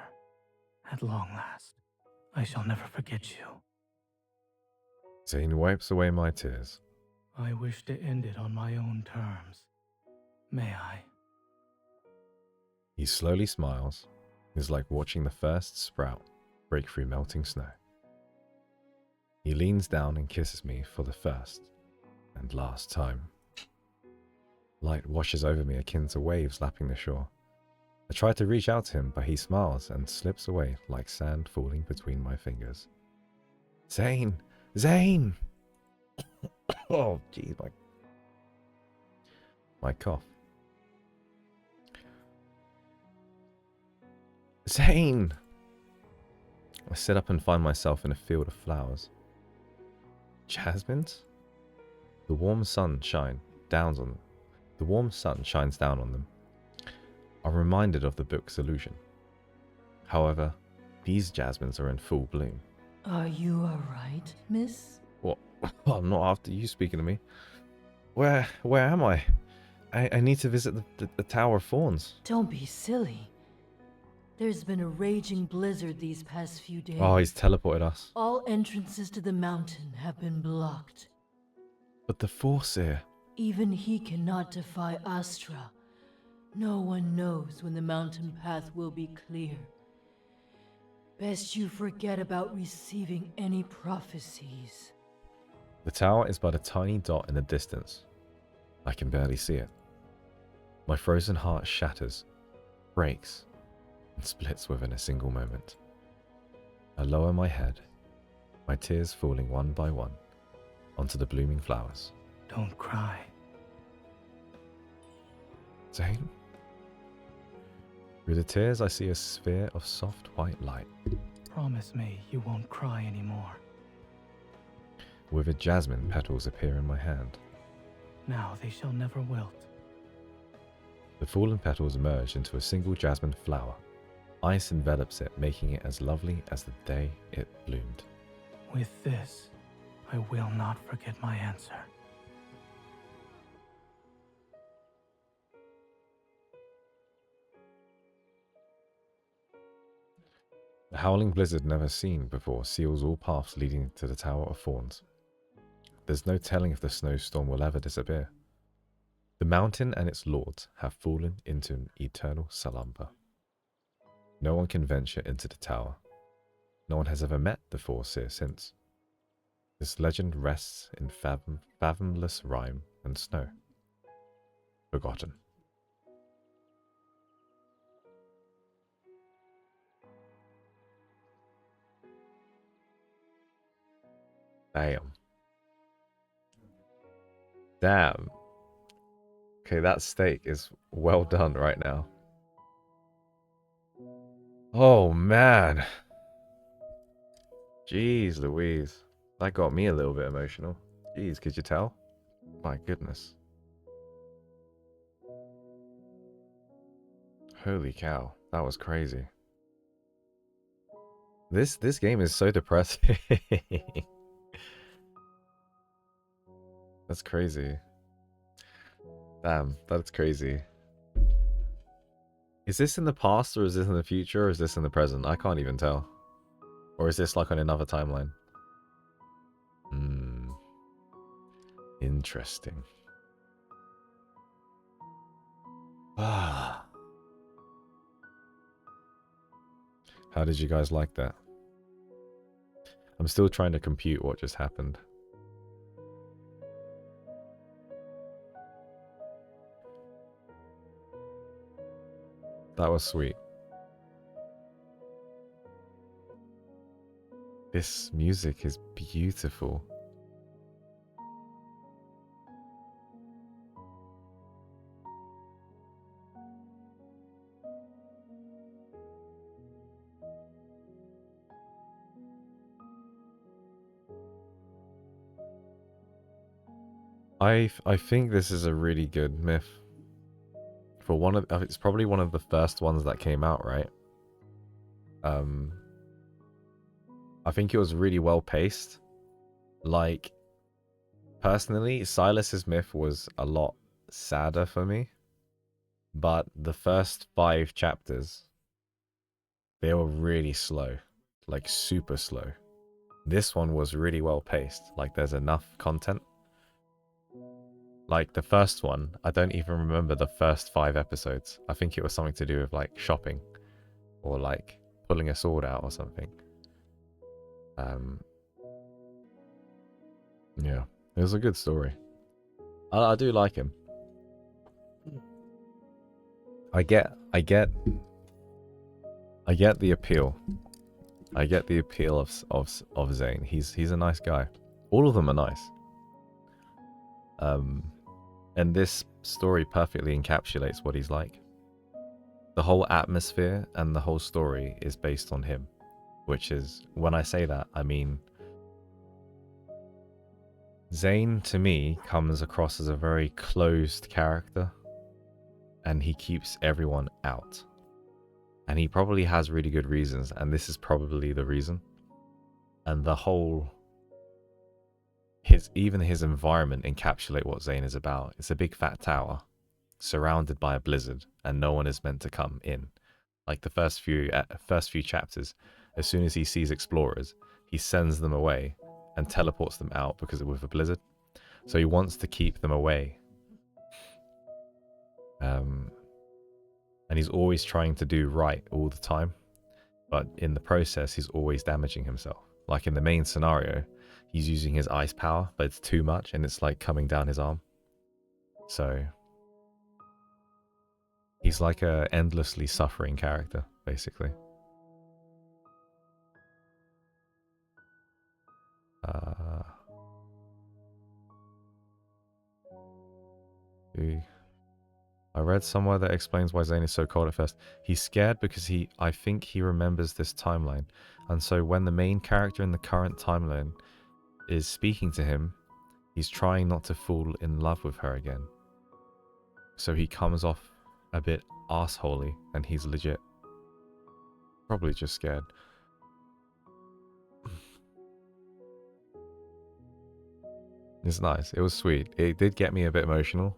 At long last, I shall never forget you. Zayne wipes away my tears. I wish to end it on my own terms. May I? He slowly smiles. It's like watching the first sprout break through melting snow. He leans down and kisses me for the first and last time. Light washes over me akin to waves lapping the shore. I try to reach out to him, but he smiles and slips away like sand falling between my fingers. Zayne! Zayne! Oh, jeez, my cough. Zayne! I sit up and find myself in a field of flowers. Jasmines? The warm sun shines down on them. I'm reminded of the book's illusion. However, these jasmines are in full bloom. Are you alright, miss? What? Well, not after you speaking to me. Where am I? I need to visit the Tower of Thorns. Don't be silly. There's been a raging blizzard these past few days. Oh, he's teleported us. All entrances to the mountain have been blocked. But the Foreseer. Even he cannot defy Astra. No one knows when the mountain path will be clear. Best you forget about receiving any prophecies. The tower is but a tiny dot in the distance, I can barely see it. My frozen heart shatters, breaks, and splits within a single moment. I lower my head, my tears falling one by one onto the blooming flowers. Don't cry. Zayne? Through the tears, I see a sphere of soft white light. Promise me you won't cry anymore. Withered jasmine petals appear in my hand. Now they shall never wilt. The fallen petals merge into a single jasmine flower. Ice envelops it, making it as lovely as the day it bloomed. With this, I will not forget my answer. The howling blizzard never seen before seals all paths leading to the Tower of Thorns. There's no telling if the snowstorm will ever disappear. The mountain and its lords have fallen into an eternal slumber. No one can venture into the tower. No one has ever met the Foreseer since. This legend rests in fathomless rime and snow. Forgotten. Damn. Damn. Okay, that steak is well done right now. Oh, man. Jeez Louise. That got me a little bit emotional. Jeez, could you tell? My goodness. Holy cow. That was crazy. This game is so depressing. That's crazy. Damn, that's crazy. Is this in the past, or is this in the future, or is this in the present? I can't even tell. Or is this like on another timeline? Interesting. Ah. How did you guys like that? I'm still trying to compute what just happened. That was sweet. This music is beautiful. I think this is a really good myth. For one of, it's probably one of the first ones that came out, right? I think it was really well paced. Like, personally, Silas's myth was a lot sadder for me. But the first 5 chapters, they were really slow. Like, super slow. This one was really well paced. Like, there's enough content. Like, the first one, I don't even remember the first 5 episodes. I think it was something to do with, like, shopping. Or, like, pulling a sword out or something. Yeah. It was a good story. I do like him. I get the appeal. I get the appeal of Zayne. He's a nice guy. All of them are nice. And this story perfectly encapsulates what he's like. The whole atmosphere and the whole story is based on him. Which is, when I say that, I mean, Zayne, to me, comes across as a very closed character. And he keeps everyone out. And he probably has really good reasons, and this is probably the reason. And the whole... even his environment encapsulate what Zayne is about. It's a big fat tower, surrounded by a blizzard, and no one is meant to come in. Like the first few chapters, as soon as he sees explorers, he sends them away and teleports them out because with a blizzard. So he wants to keep them away. And he's always trying to do right all the time. But in the process, he's always damaging himself. Like in the main scenario, he's using his ice power, but it's too much and it's like coming down his arm. So he's like a endlessly suffering character, basically. I read somewhere that explains why Zayne is so cold at first. He's scared because I think he remembers this timeline. And so when the main character in the current timeline is speaking to him, he's trying not to fall in love with her again. So he comes off a bit arseholey, and he's legit probably just scared. It's nice. It was sweet. It did get me a bit emotional.